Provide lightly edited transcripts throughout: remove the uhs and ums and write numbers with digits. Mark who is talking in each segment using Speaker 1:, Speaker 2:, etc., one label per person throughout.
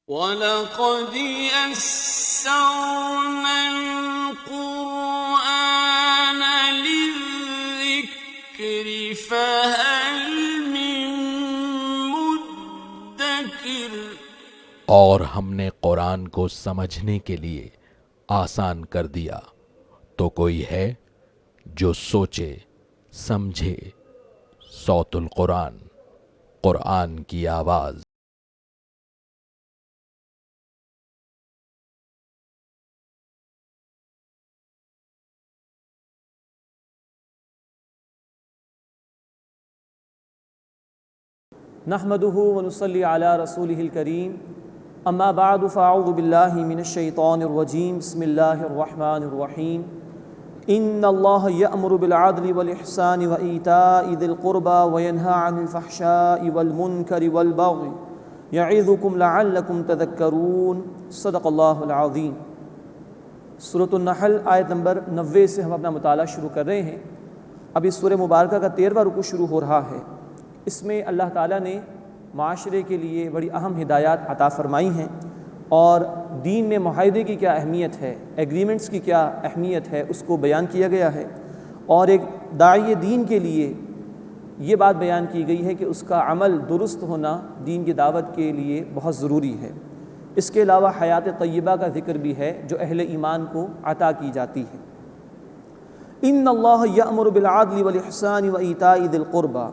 Speaker 1: وَلَقَدْ يَسَّرْنَا الْقُرْآنَ لِلذِّكْرِ فَهَلْ مِن مُّدَّكِرٍ۔
Speaker 2: اور ہم نے قرآن کو سمجھنے کے لیے آسان کر دیا، تو کوئی ہے جو سوچے سمجھے۔ صوت القرآن، قرآن کی آواز۔
Speaker 3: نحمده ونصلي على رسوله الكريم اما بعد فاعوذ بالله من الشيطان الرجيم بسم الله الرحمن الرحيم ان الله يأمر بالعدل والإحسان وإيتاء ذي القربى وينهى عن الفحشاء والمنكر والبغي يعظكم لعلكم تذكرون صدق اللہ العظیم۔ سورۃ النحل آیت نمبر 90 سے ہم اپنا مطالعہ شروع کر رہے ہیں۔ اب اس سورہ مبارکہ کا 13واں رکوع شروع ہو رہا ہے۔ اس میں اللہ تعالیٰ نے معاشرے کے لیے بڑی اہم ہدایات عطا فرمائی ہیں، اور دین میں معاہدے کی کیا اہمیت ہے، ایگریمنٹس کی کیا اہمیت ہے، اس کو بیان کیا گیا ہے۔ اور ایک داعی دین کے لیے یہ بات بیان کی گئی ہے کہ اس کا عمل درست ہونا دین کی دعوت کے لیے بہت ضروری ہے۔ اس کے علاوہ حیات طیبہ کا ذکر بھی ہے جو اہل ایمان کو عطا کی جاتی ہے۔ ان اللہ یأمر بالعدل والإحسان وإیتاء ذی القربى،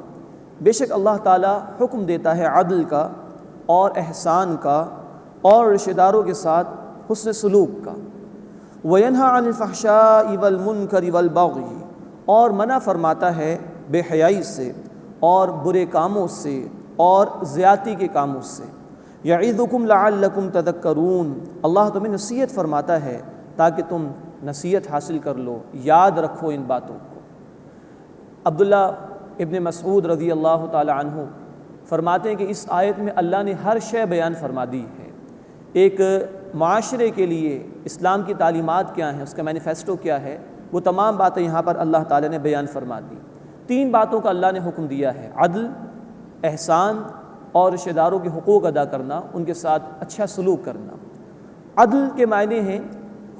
Speaker 3: بے شک اللہ تعالیٰ حکم دیتا ہے عدل کا اور احسان کا اور رشتہ داروں کے ساتھ حسن سلوک کا۔ وَيَنْهَى عَنِ الْفَحْشَاءِ وَالْمُنْكَرِ وَالْبَغْيِ، اور منع فرماتا ہے بے حیائی سے اور برے کاموں سے اور زیادتی کے کاموں سے۔ یعظکم لعلکم تذکرون، اللہ تمہیں نصیحت فرماتا ہے تاکہ تم نصیحت حاصل کر لو، یاد رکھو ان باتوں کو۔ عبداللہ ابن مسعود رضی اللہ تعالی عنہ فرماتے ہیں کہ اس آیت میں اللہ نے ہر شے بیان فرما دی ہے۔ ایک معاشرے کے لیے اسلام کی تعلیمات کیا ہیں، اس کا مینیفیسٹو کیا ہے، وہ تمام باتیں یہاں پر اللہ تعالی نے بیان فرما دی۔ 3 باتوں کا اللہ نے حکم دیا ہے: عدل، احسان اور رشتہ داروں کے حقوق ادا کرنا، ان کے ساتھ اچھا سلوک کرنا۔ عدل کے معنی ہیں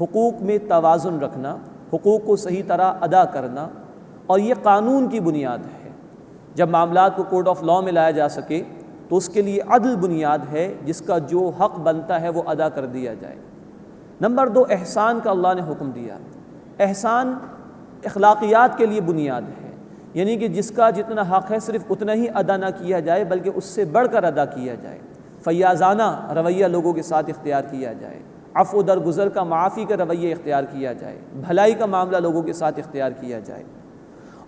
Speaker 3: حقوق میں توازن رکھنا، حقوق کو صحیح طرح ادا کرنا، اور یہ قانون کی بنیاد ہے۔ جب معاملات کو کورٹ آف لاء میں لایا جا سکے تو اس کے لیے عدل بنیاد ہے، جس کا جو حق بنتا ہے وہ ادا کر دیا جائے۔ نمبر 2، احسان کا اللہ نے حکم دیا۔ احسان اخلاقیات کے لیے بنیاد ہے، یعنی کہ جس کا جتنا حق ہے صرف اتنا ہی ادا نہ کیا جائے بلکہ اس سے بڑھ کر ادا کیا جائے۔ فیاضانہ رویہ لوگوں کے ساتھ اختیار کیا جائے، عفو درگزر کا، معافی کا رویہ اختیار کیا جائے، بھلائی کا معاملہ لوگوں کے ساتھ اختیار کیا جائے۔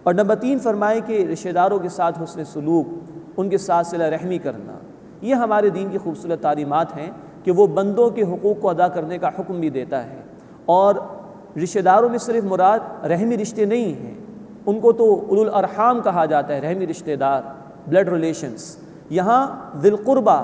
Speaker 3: اور نمبر 3 فرمائے کہ رشتہ داروں کے ساتھ حسن سلوک، ان کے ساتھ صلہ رحمی کرنا۔ یہ ہمارے دین کی خوبصورت تعلیمات ہیں کہ وہ بندوں کے حقوق کو ادا کرنے کا حکم بھی دیتا ہے۔ اور رشتہ داروں میں صرف مراد رحمی رشتے نہیں ہیں، ان کو تو اولو الارحام کہا جاتا ہے، رحمی رشتہ دار، بلڈ ریلیشنز۔ یہاں ذی القربہ،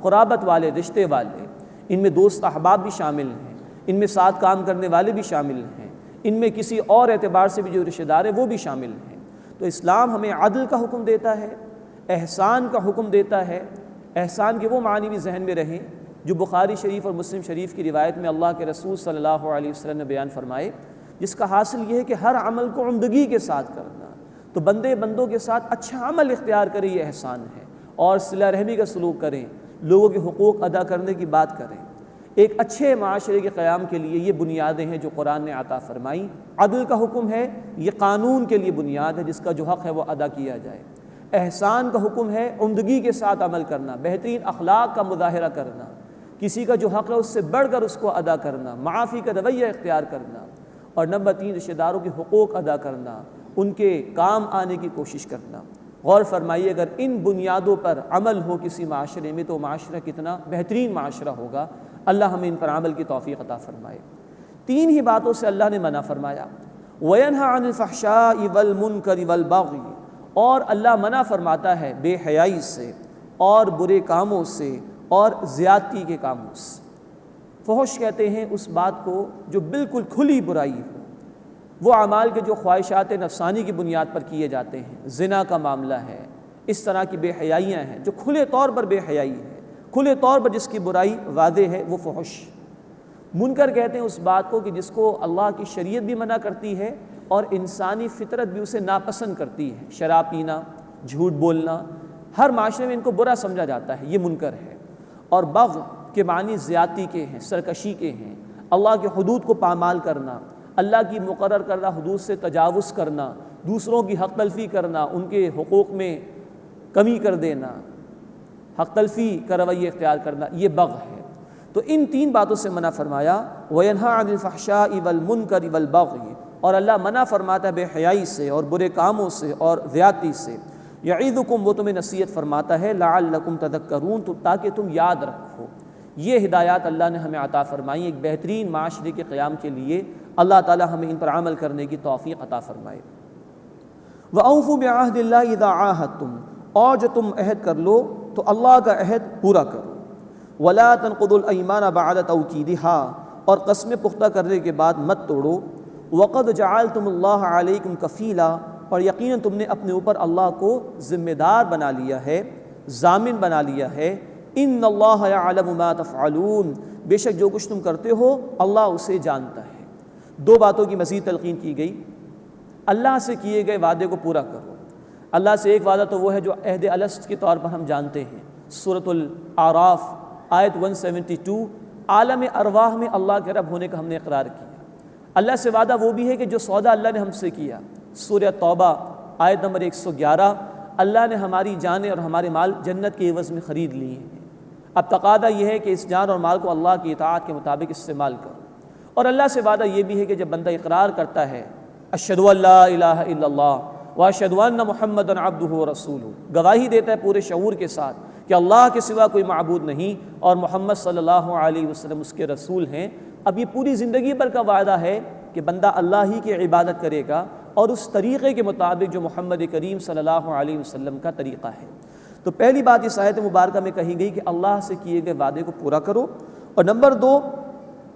Speaker 3: قرابت والے، رشتے والے، ان میں دوست احباب بھی شامل ہیں، ان میں ساتھ کام کرنے والے بھی شامل ہیں، ان میں کسی اور اعتبار سے بھی جو رشتہ دار ہیں وہ بھی شامل ہیں۔ تو اسلام ہمیں عدل کا حکم دیتا ہے، احسان کا حکم دیتا ہے۔ احسان کے وہ معنی بھی ذہن میں رہیں جو بخاری شریف اور مسلم شریف کی روایت میں اللہ کے رسول صلی اللہ علیہ وسلم نے بیان فرمائے، جس کا حاصل یہ ہے کہ ہر عمل کو عمدگی کے ساتھ کرنا۔ تو بندوں کے ساتھ اچھا عمل اختیار کریں، یہ احسان ہے، اور صلہ رحمی کا سلوک کریں، لوگوں کے حقوق ادا کرنے کی بات کریں۔ ایک اچھے معاشرے کے قیام کے لیے یہ بنیادیں ہیں جو قرآن نے عطا فرمائی۔ عدل کا حکم ہے، یہ قانون کے لیے بنیاد ہے، جس کا جو حق ہے وہ ادا کیا جائے۔ احسان کا حکم ہے عمدگی کے ساتھ عمل کرنا، بہترین اخلاق کا مظاہرہ کرنا، کسی کا جو حق ہے اس سے بڑھ کر اس کو ادا کرنا، معافی کا رویہ اختیار کرنا۔ اور نمبر 3، رشتہ داروں کے حقوق ادا کرنا، ان کے کام آنے کی کوشش کرنا۔ غور فرمائیے، اگر ان بنیادوں پر عمل ہو کسی معاشرے میں تو معاشرہ کتنا بہترین معاشرہ ہوگا۔ اللہ ہمیں ان پر عمل کی توفیق عطا فرمائے۔ 3 ہی باتوں سے اللہ نے منع فرمایا: وَيَنْهَى عَنِ الْفَحْشَاءِ وَالْمُنْكَرِ وَالْبَغْيِ، اور اللہ منع فرماتا ہے بے حیائی سے اور برے کاموں سے اور زیادتی کے کاموں سے۔ فحش کہتے ہیں اس بات کو جو بالکل کھلی برائی ہو، وہ اعمال کے جو خواہشات نفسانی کی بنیاد پر کیے جاتے ہیں، زنا کا معاملہ ہے، اس طرح کی بے حیائیاں ہیں جو کھلے طور پر بے حیائی ہے، کھلے طور پر جس کی برائی واضح ہے وہ فحش۔ منکر کہتے ہیں اس بات کو کہ جس کو اللہ کی شریعت بھی منع کرتی ہے اور انسانی فطرت بھی اسے ناپسند کرتی ہے۔ شراب پینا، جھوٹ بولنا، ہر معاشرے میں ان کو برا سمجھا جاتا ہے، یہ منکر ہے۔ اور بغی کے معنی زیادتی کے ہیں، سرکشی کے ہیں، اللہ کے حدود کو پامال کرنا، اللہ کی مقرر کردہ حدود سے تجاوز کرنا، دوسروں کی حق تلفی کرنا، ان کے حقوق میں کمی کر دینا، حق تلفی کا رویہ اختیار کرنا، یہ بغی ہے۔ تو ان تین باتوں سے منع فرمایا، وَيَنْهَا عَنِ الْفَحْشَاءِ وَالْمُنْكَرِ وَالْبَغْيِ، اور اللہ منع فرماتا ہے بے حیائی سے اور برے کاموں سے اور زیادتی سے۔ یعیدکم، وہ تمہیں نصیحت فرماتا ہے، لعلکم تذکرون، تاکہ تم یاد رکھو۔ یہ ہدایات اللہ نے ہمیں عطا فرمائی ایک بہترین معاشرے کے قیام کے لیے۔ اللہ تعالی ہمیں ان پر عمل کرنے کی توفیق عطا فرمائے۔ وَأَوْفُوا بِعَهْدِ اللَّهِ إِذَا عَاهَدتُّمْ، اور جو تم عہد کر لو تو اللہ کا عہد پورا کرو۔ وَلَا تَنقُضُوا الْأَيْمَانَ بَعْدَ تَوْكِيدِهَا، اور قسمیں پختہ کرنے کے بعد مت توڑو۔ وَقَدْ جَعَلْتُمُ اللَّهَ عَلَيْكُمْ كَفِيلًا، اور یقیناً تم نے اپنے اوپر اللہ کو ذمہ دار بنا لیا ہے، ضامن بنا لیا ہے۔ ان اللہ یعلم ما تفعلون، بے شک جو کچھ تم کرتے ہو اللہ اسے جانتا ہے۔ دو باتوں کی مزید تلقین کی گئی۔ اللہ سے کیے گئے وعدے کو پورا کرو۔ اللہ سے ایک وعدہ تو وہ ہے جو عہد الست کے طور پر ہم جانتے ہیں، سورۃ الاعراف آیت 172، عالم ارواح میں اللہ کے رب ہونے کا ہم نے اقرار کیا۔ اللہ سے وعدہ وہ بھی ہے کہ جو سودا اللہ نے ہم سے کیا، سورہ توبہ آیت نمبر 111، اللہ نے ہماری جانیں اور ہمارے مال جنت کے عوض میں خرید لیے ہیں۔ اب تقاضا یہ ہے کہ اس جان اور مال کو اللہ کی اطاعت کے مطابق استعمال کرو۔ اور اللہ سے وعدہ یہ بھی ہے کہ جب بندہ اقرار کرتا ہے اشہد ان لا الہ الا اللہ واشہد ان محمدا عبدہ ورسولہ، گواہی دیتا ہے پورے شعور کے ساتھ کہ اللہ کے سوا کوئی معبود نہیں اور محمد صلی اللہ علیہ وسلم اس کے رسول ہیں، اب یہ پوری زندگی بھر کا وعدہ ہے کہ بندہ اللہ ہی کی عبادت کرے گا اور اس طریقے کے مطابق جو محمد کریم صلی اللہ علیہ وسلم کا طریقہ ہے۔ تو پہلی بات اس آیت مبارکہ میں کہی گئی کہ اللہ سے کیے گئے وعدے کو پورا کرو، اور نمبر 2،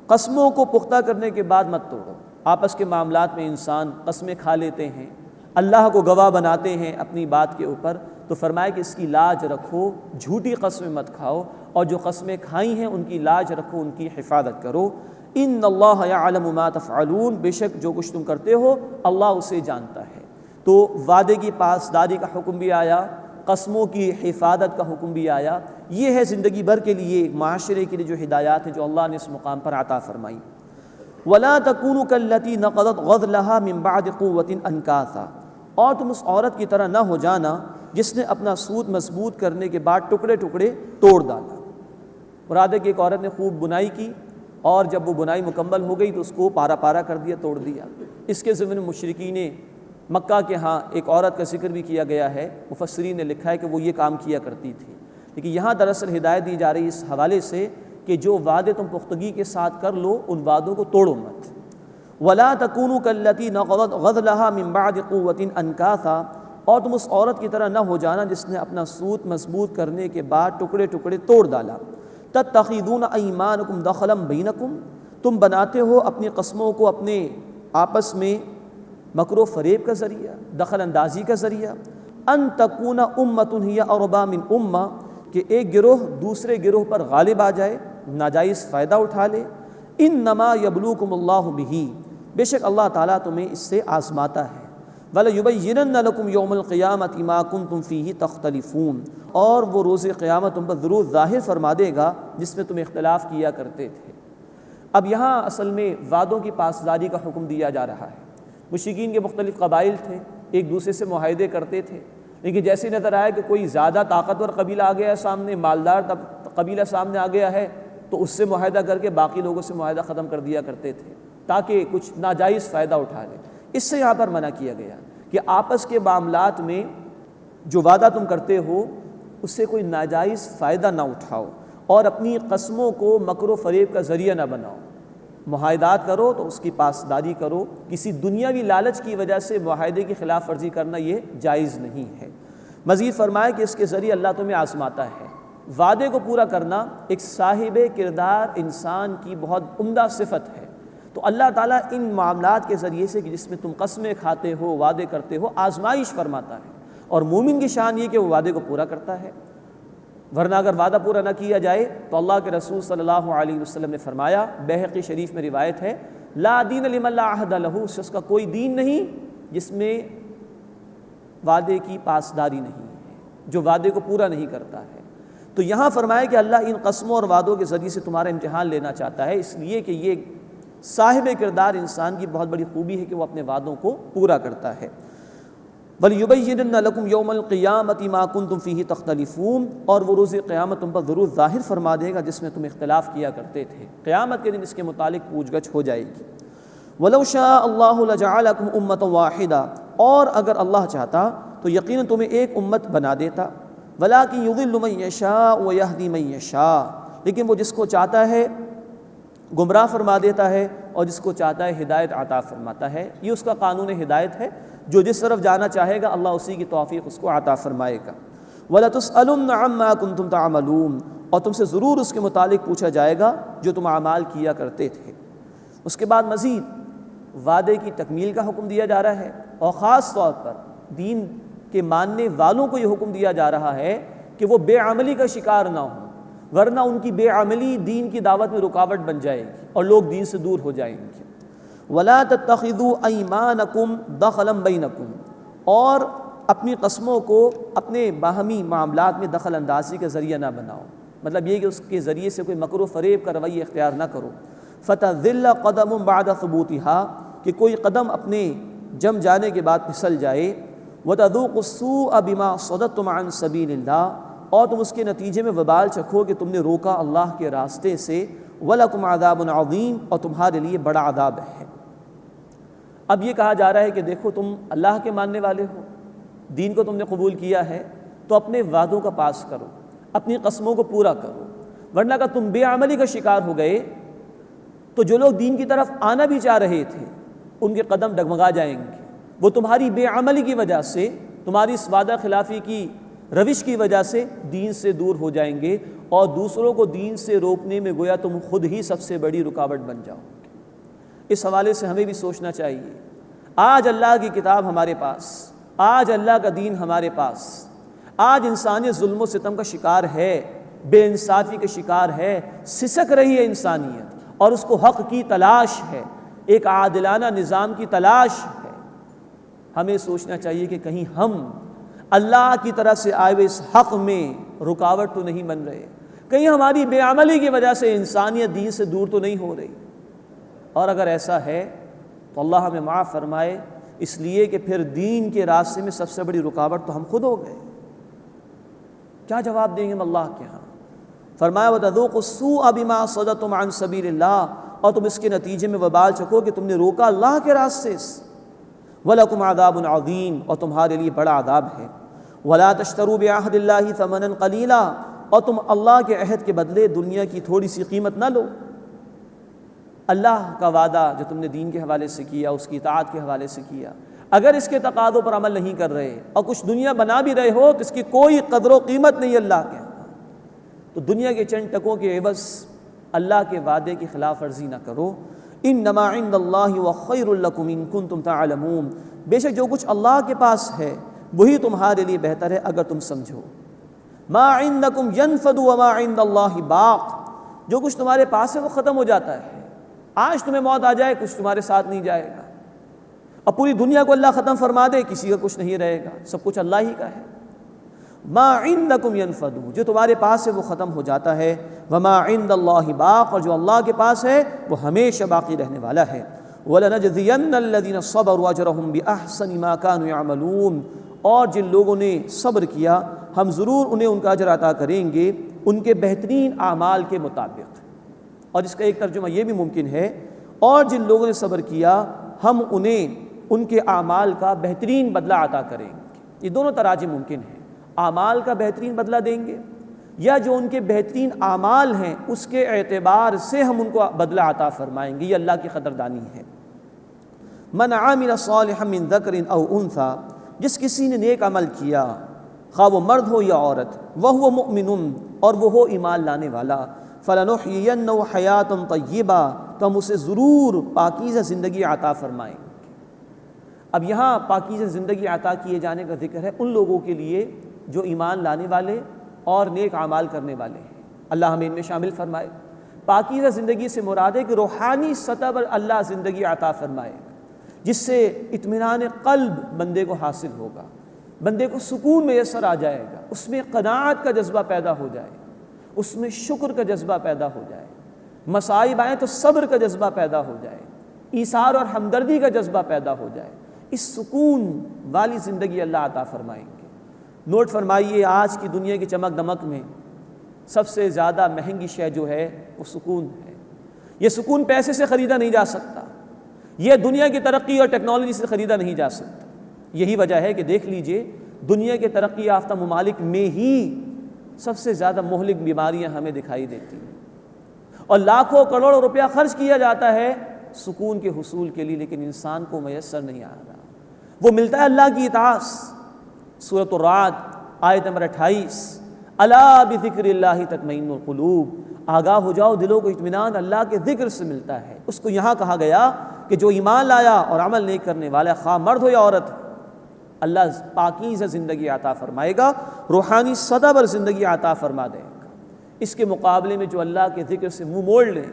Speaker 3: قسموں کو پختہ کرنے کے بعد مت توڑو۔ آپس کے معاملات میں انسان قسمیں کھا لیتے ہیں، اللہ کو گواہ بناتے ہیں اپنی بات کے اوپر، تو فرمایا کہ اس کی لاج رکھو، جھوٹی قسمیں مت کھاؤ، اور جو قسمیں کھائی ہیں ان کی لاج رکھو، ان کی حفاظت کرو۔ ان اللہ یعلم ما تفعلون، بے شک جو کچھ تم کرتے ہو اللہ اسے جانتا ہے۔ تو وعدے کی پاسداری کا حکم بھی آیا، قسموں کی حفاظت کا حکم بھی آیا۔ یہ ہے زندگی بھر کے لیے ایک معاشرے کے لیے جو ہدایات ہیں جو اللہ نے اس مقام پر عطا فرمائی۔ وَلَا تَكُونُوا كَالَّتِي نَقَضَتْ غَزْلَهَا مِن بَعْدِ قُوَّةٍ أَنْكَاثًا، اور تم اس عورت کی طرح نہ ہو جانا جس نے اپنا سود مضبوط کرنے کے بعد ٹکڑے ٹکڑے توڑ ڈالا۔ مراد ہے کہ ایک عورت نے خوب بنائی کی اور جب وہ بنائی مکمل ہو گئی تو اس کو پارا پارا کر دیا، توڑ دیا۔ اس کے ضمن مشرکین مکہ کے ہاں ایک عورت کا ذکر بھی کیا گیا ہے، مفسرین نے لکھا ہے کہ وہ یہ کام کیا کرتی تھی، لیکن یہاں دراصل ہدایت دی جا رہی ہے اس حوالے سے کہ جو وعدے تم پختگی کے ساتھ کر لو ان وعدوں کو توڑو مت۔ وَلَا تَكُونُوا كَالَّتِي نَقَضَتْ غَزْلَهَا مِن بَعْدِ قُوَّةٍ أَنْكَاثًا، اور تم اس عورت کی طرح نہ ہو جانا جس نے اپنا سود مضبوط کرنے کے بعد ٹکڑے ٹکڑے توڑ ڈالا۔ تَتَّخِذُونَ أَيْمَانَكُمْ دَخَلًا بَيْنَكُمْ، تم بناتے ہو اپنی قسموں کو اپنے آپس میں مکر و فریب کا ذریعہ، دخل اندازی کا ذریعہ۔ ان تکون امۃ ہی اربا من امہ، کہ ایک گروہ دوسرے گروہ پر غالب آ جائے، ناجائز فائدہ اٹھا لے۔ انما یبلوکم اللہ بہ، بے شک اللہ تعالیٰ تمہیں اس سے آزماتا ہے۔ وَلَيُبَيِّنَنَّ لَكُمْ يَوْمَ الْقِيَامَةِ مَا كُنْتُمْ فِيهِ تَخْتَلِفُونَ، اور وہ روز قیامت تم پر ضرور ظاہر فرما دے گا جس میں تم اختلاف کیا کرتے تھے۔ اب یہاں اصل میں وعدوں کی پاسداری کا حکم دیا جا رہا ہے۔ مشرکین کے مختلف قبائل تھے، ایک دوسرے سے معاہدے کرتے تھے، لیکن جیسے نظر آیا کہ کوئی زیادہ طاقتور قبیلہ آ گیا ہے سامنے، مالدار قبیلہ سامنے آ گیا ہے، تو اس سے معاہدہ کر کے باقی لوگوں سے معاہدہ ختم کر دیا کرتے تھے تاکہ کچھ ناجائز فائدہ اٹھا لیں۔ اس سے یہاں پر منع کیا گیا کہ آپس کے معاملات میں جو وعدہ تم کرتے ہو اس سے کوئی ناجائز فائدہ نہ اٹھاؤ اور اپنی قسموں کو مکر و فریب کا ذریعہ نہ بناؤ۔ معاہدات کرو تو اس کی پاسداری کرو، کسی دنیاوی لالچ کی وجہ سے معاہدے کی خلاف ورزی کرنا یہ جائز نہیں ہے۔ مزید فرمائے کہ اس کے ذریعے اللہ تمہیں آزماتا ہے۔ وعدے کو پورا کرنا ایک صاحب کردار انسان کی بہت عمدہ صفت ہے، تو اللہ تعالیٰ ان معاملات کے ذریعے سے کہ جس میں تم قسمیں کھاتے ہو، وعدے کرتے ہو، آزمائش فرماتا ہے، اور مومن کی شان یہ کہ وہ وعدے کو پورا کرتا ہے۔ ورنہ اگر وعدہ پورا نہ کیا جائے تو اللہ کے رسول صلی اللہ علیہ وسلم نے فرمایا، بیہقی شریف میں روایت ہے، لا دین لمن لا عہد لہ، اس کا کوئی دین نہیں جس میں وعدے کی پاسداری نہیں ہے، جو وعدے کو پورا نہیں کرتا ہے۔ تو یہاں فرمایا کہ اللہ ان قسموں اور وعدوں کے ذریعے سے تمہارا امتحان لینا چاہتا ہے، اس لیے کہ یہ صاحب کردار انسان کی بہت بڑی خوبی ہے کہ وہ اپنے وعدوں کو پورا کرتا ہے۔ وَلْيُبَيِّنَنَّ لَكُمْ يَوْمَ الْقِيَامَةِ مَا كُنْتُمْ فِيهِ تَخْتَلِفُونَ، اور وہ روز قیامت تم پر ضرور ظاہر فرما دے گا جس میں تم اختلاف کیا کرتے تھے، قیامت کے دن اس کے متعلق پوچھ گچھ ہو جائے گی۔ وَلَوْ شَاءَ اللَّهُ لَجَعَلَكُمْ أُمَّةً وَاحِدَةً، اور اگر اللہ چاہتا تو یقیناً تمہیں ایک امت بنا دیتا، وَلَٰكِن يُضِلُّ مَن يَشَاءُ وَيَهْدِي مَن يَشَاءُ، لیکن وہ جس کو چاہتا ہے گمراہ فرما دیتا ہے اور جس کو چاہتا ہے ہدایت عطا فرماتا ہے۔ یہ اس کا قانون ہدایت ہے، جو جس طرف جانا چاہے گا اللہ اسی کی توفیق اس کو عطا فرمائے گا۔ وَلَتُسْأَلُنَّ عَمَّا كُنتُمْ تَعْمَلُونَ، اور تم سے ضرور اس کے متعلق پوچھا جائے گا جو تم اعمال کیا کرتے تھے۔ اس کے بعد مزید وعدے کی تکمیل کا حکم دیا جا رہا ہے، اور خاص طور پر دین کے ماننے والوں کو یہ حکم دیا جا رہا ہے کہ وہ بے عملی کا شکار نہ ہوں، ورنہ ان کی بے عملی دین کی دعوت میں رکاوٹ بن جائے گی اور لوگ دین سے دور ہو جائیں گے۔ وَلَا تَتَّخِذُوا أَيْمَانَكُمْ دَخَلًا بَيْنَكُمْ، اور اپنی قسموں کو اپنے باہمی معاملات میں دخل اندازی کا ذریعہ نہ بناؤ، مطلب یہ کہ اس کے ذریعے سے کوئی مکر و فریب کا رویہ اختیار نہ کرو۔ فَتَذِلَّ قَدَمٌ بَعْدَ ثُبُوتِهَا، کہ کوئی قدم اپنے جم جانے کے بعد پھسل جائے۔ وَتَذُوقُوا السُّوءَ بِمَا صَدَدتُّمْ عَنْ سَبِيلِ اللَّهِ، اور تم اس کے نتیجے میں وبال چکھو کہ تم نے روکا اللہ کے راستے سے۔ وَلَكُمْ عَذَابٌ عَظِيمٌ، اور تمہارے لیے بڑا عذاب ہے۔ اب یہ کہا جا رہا ہے کہ دیکھو تم اللہ کے ماننے والے ہو، دین کو تم نے قبول کیا ہے، تو اپنے وعدوں کا پاس کرو، اپنی قسموں کو پورا کرو، ورنہ اگر تم بے عملی کا شکار ہو گئے تو جو لوگ دین کی طرف آنا بھی چاہ رہے تھے ان کے قدم ڈگمگا جائیں گے۔ وہ تمہاری بے عملی کی وجہ سے، تمہاری اس وعدہ خلافی کی روش کی وجہ سے دین سے دور ہو جائیں گے، اور دوسروں کو دین سے روکنے میں گویا تم خود ہی سب سے بڑی رکاوٹ بن جاؤ گے۔ اس حوالے سے ہمیں بھی سوچنا چاہیے، آج اللہ کی کتاب ہمارے پاس، آج اللہ کا دین ہمارے پاس، آج انسانیت ظلم و ستم کا شکار ہے، بے انصافی کا شکار ہے، سسک رہی ہے انسانیت، اور اس کو حق کی تلاش ہے، ایک عادلانہ نظام کی تلاش ہے۔ ہمیں سوچنا چاہیے کہ کہیں ہم اللہ کی طرف سے آئے ہوئے اس حق میں رکاوٹ تو نہیں بن رہے، کہیں ہماری بے عملی کی وجہ سے انسانیت دین سے دور تو نہیں ہو رہی، اور اگر ایسا ہے تو اللہ ہمیں معاف فرمائے، اس لیے کہ پھر دین کے راستے میں سب سے بڑی رکاوٹ تو ہم خود ہو گئے۔ کیا جواب دیں گے ہم اللہ کے ہاں؟ فرمایا وَتَذُوقُوا السُّوءَ بِمَا صَدَدتُّمْ عَنْ سَبِيلِ اللَّهِ، اور تم اس کے نتیجے میں وبال چکو کہ تم نے روکا اللہ کے راستے سے۔ وَلَكُمْ عَذَابٌ عَظِيمٌ، اور تمہارے لیے بڑا عذاب ہے۔ وَلَا تَشْتَرُوا بِعَهْدِ اللَّهِ ثَمَنًا قَلِيلًا، اور تم اللہ کے عہد کے بدلے دنیا کی تھوڑی سی قیمت نہ لو۔ اللہ کا وعدہ جو تم نے دین کے حوالے سے کیا، اس کی اطاعت کے حوالے سے کیا، اگر اس کے تقاضوں پر عمل نہیں کر رہے اور کچھ دنیا بنا بھی رہے ہو تو اس کی کوئی قدر و قیمت نہیں اللہ کے ہاں، تو دنیا کے چند ٹکوں کے عوض اللہ کے وعدے کی خلاف ورزی نہ کرو۔ انما عند اللہ وخیر لکم ان کنتم تعلمون، بے شک جو کچھ اللہ کے پاس ہے وہی تمہارے لیے بہتر ہے اگر تم سمجھو۔ ما عندکم ینفد وما عند اللہ باق، جو کچھ تمہارے پاس ہے وہ ختم ہو جاتا ہے، آج تمہیں موت آ جائے کچھ تمہارے ساتھ نہیں جائے گا، اب پوری دنیا کو اللہ ختم فرما دے کسی کا کچھ نہیں رہے گا، سب کچھ اللہ ہی کا ہے۔ ما عندکم ینفد، جو تمہارے پاس ہے وہ ختم ہو جاتا ہے، وما عند اللہ باق، اور جو اللہ کے پاس ہے وہ ہمیشہ باقی رہنے والا ہے۔ وَلَنَجْزِيَنَّ الَّذِينَ صَبَرُوا أَجْرَهُمْ بِأَحْسَنِ مَا كَانُوا يَعْمَلُونَ، اور جن لوگوں نے صبر کیا ہم ضرور انہیں ان کا اجر عطا کریں گے ان کے بہترین اعمال کے مطابق۔ اور اس کا ایک ترجمہ یہ بھی ممکن ہے، اور جن لوگوں نے صبر کیا ہم انہیں ان کے اعمال کا بہترین بدلہ عطا کریں گے۔ یہ دونوں تراجم ممکن ہیں، اعمال کا بہترین بدلہ دیں گے، یا جو ان کے بہترین اعمال ہیں اس کے اعتبار سے ہم ان کو بدلہ عطا فرمائیں گے، یہ اللہ کی قدردانی ہے۔ من عامل صالحا من ذکر او انثی، جس کسی نے نیک عمل کیا خواہ وہ مرد ہو یا عورت، وہو مؤمن، اور وہ ہو ایمان لانے والا، فَلَنُحْيِيَنَّهُ حَيَاةً طَيِّبَةً، تو ہم اسے ضرور پاکیزہ زندگی عطا فرمائیں گے۔ اب یہاں پاکیزہ زندگی عطا کیے جانے کا ذکر ہے ان لوگوں کے لیے جو ایمان لانے والے اور نیک اعمال کرنے والے ہیں، اللہ ہمیں ان میں شامل فرمائے۔ پاکیزہ زندگی سے مراد ہے کہ روحانی سطح پر اللہ زندگی عطا فرمائے جس سے اطمینان قلب بندے کو حاصل ہوگا، بندے کو سکون میسر آ جائے گا، اس میں قناعت کا جذبہ پیدا ہو جائے، اس میں شکر کا جذبہ پیدا ہو جائے، مصائب آئیں تو صبر کا جذبہ پیدا ہو جائے، ایثار اور ہمدردی کا جذبہ پیدا ہو جائے، اس سکون والی زندگی اللہ عطا فرمائیں گے۔ نوٹ فرمائیے، آج کی دنیا کی چمک دمک میں سب سے زیادہ مہنگی شے جو ہے وہ سکون ہے۔ یہ سکون پیسے سے خریدا نہیں جا سکتا، یہ دنیا کی ترقی اور ٹیکنالوجی سے خریدا نہیں جا سکتا۔ یہی وجہ ہے کہ دیکھ لیجئے دنیا کے ترقی یافتہ ممالک میں ہی سب سے زیادہ مہلک بیماریاں ہمیں دکھائی دیتی ہیں، اور لاکھوں کروڑوں روپیہ خرچ کیا جاتا ہے سکون کے حصول کے لیے، لیکن انسان کو میسر نہیں آ رہا۔ وہ ملتا ہے اللہ کی اطاعت۔ سورۃ الرعد آیت نمبر 28، الا بذکر اللہ تطمئن القلوب، آگاہ ہو جاؤ، دلوں کو اطمینان اللہ کے ذکر سے ملتا ہے۔ اس کو یہاں کہا گیا کہ جو ایمان لایا اور عمل نہیں کرنے والا، خواہ مرد ہو یا عورت، اللہ پاکیزہ زندگی عطا فرمائے گا، روحانی سطح پر زندگی عطا فرما دے گا۔ اس کے مقابلے میں جو اللہ کے ذکر سے منہ موڑ لیں،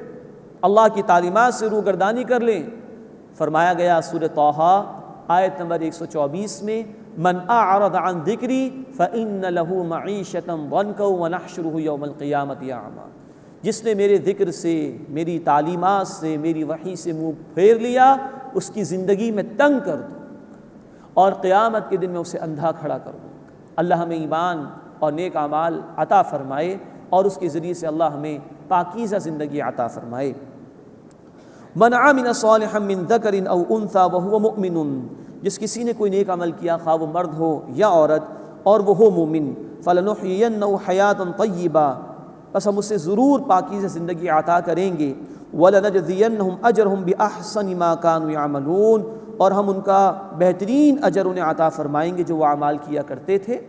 Speaker 3: اللہ کی تعلیمات سے روگردانی کر لیں، فرمایا گیا سورہ طٰہٰ آیت نمبر 124 میں، من اعرض عن ذکری فإن له معیشۃ ضنکا ونحشرہ یوم القیامۃ اعمیٰ، جس نے میرے ذکر سے، میری تعلیمات سے، میری وحی سے منہ پھیر لیا، اس کی زندگی میں تنگ کر دوں اور قیامت کے دن میں اسے اندھا کھڑا کر دوں۔ اللہ ہمیں ایمان اور نیک اعمال عطا فرمائے اور اس کے ذریعے سے اللہ ہمیں پاکیزہ زندگی عطا فرمائے۔ من عمل صالحا من ذکر او انثی وهو مؤمن، جس کسی نے کوئی نیک عمل کیا، خواہ وہ مرد ہو یا عورت، اور وہ ہو مومن، فلنحینہ حیاتا طیبہ، بس ہم اسے ضرور پاکیزہ زندگی عطا کریں گے، ولنجزینہم اجرہم باحسن ما كانوا یعملون، اور ہم ان کا بہترین اجر انہیں عطا فرمائیں گے جو وہ اعمال کیا کرتے تھے،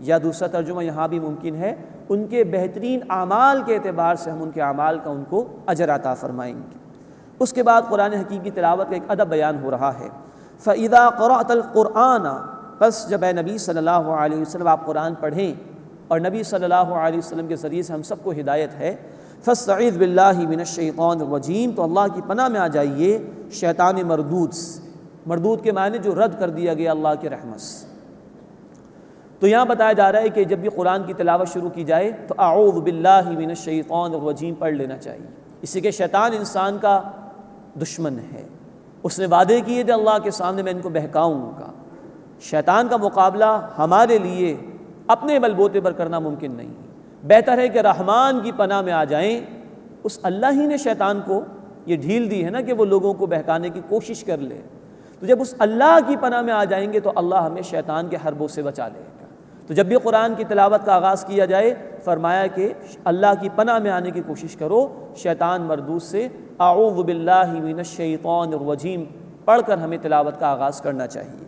Speaker 3: یا دوسرا ترجمہ یہاں بھی ممکن ہے، ان کے بہترین اعمال کے اعتبار سے ہم ان کے اعمال کا ان کو اجر عطا فرمائیں گے۔ اس کے بعد قرآن حکیم کی تلاوت کا ایک ادب بیان ہو رہا ہے۔ فَإِذَا قَرَأْتَ الْقُرْآنَ، بس جب اے نبی صلی اللہ علیہ وسلم آپ قرآن پڑھیں، اور نبی صلی اللہ علیہ وسلم کے ذریعے سے ہم سب کو ہدایت ہے، فَاسْتَعِذْ بِاللَّهِ مِنَ الشَّيْطَانِ الرَّجِيمِ، تو اللہ کی پناہ میں آ جائیے شیطان مردود سے۔ مردود کے معنی جو رد کر دیا گیا اللہ کی رحمت سے۔ تو یہاں بتایا جا رہا ہے کہ جب بھی قرآن کی تلاوت شروع کی جائے تو اعوذ باللہ من الشیطان الرجیم پڑھ لینا چاہیے، اس لیے کہ شیطان انسان کا دشمن ہے، اس نے وعدے کیے تھے اللہ کے سامنے میں ان کو بہکاؤں گا۔ شیطان کا مقابلہ ہمارے لیے اپنے بلبوتے پر کرنا ممکن نہیں ہے، بہتر ہے کہ رحمان کی پناہ میں آ جائیں۔ اس اللہ ہی نے شیطان کو یہ ڈھیل دی ہے نا کہ وہ لوگوں کو بہکانے کی کوشش کر لے، تو جب اس اللہ کی پناہ میں آ جائیں گے تو اللہ ہمیں شیطان کے حربوں سے بچا لے گا۔ تو جب بھی قرآن کی تلاوت کا آغاز کیا جائے فرمایا کہ اللہ کی پناہ میں آنے کی کوشش کرو شیطان مردود سے، اعوذ باللہ من الشیطان الرجیم پڑھ کر ہمیں تلاوت کا آغاز کرنا چاہیے۔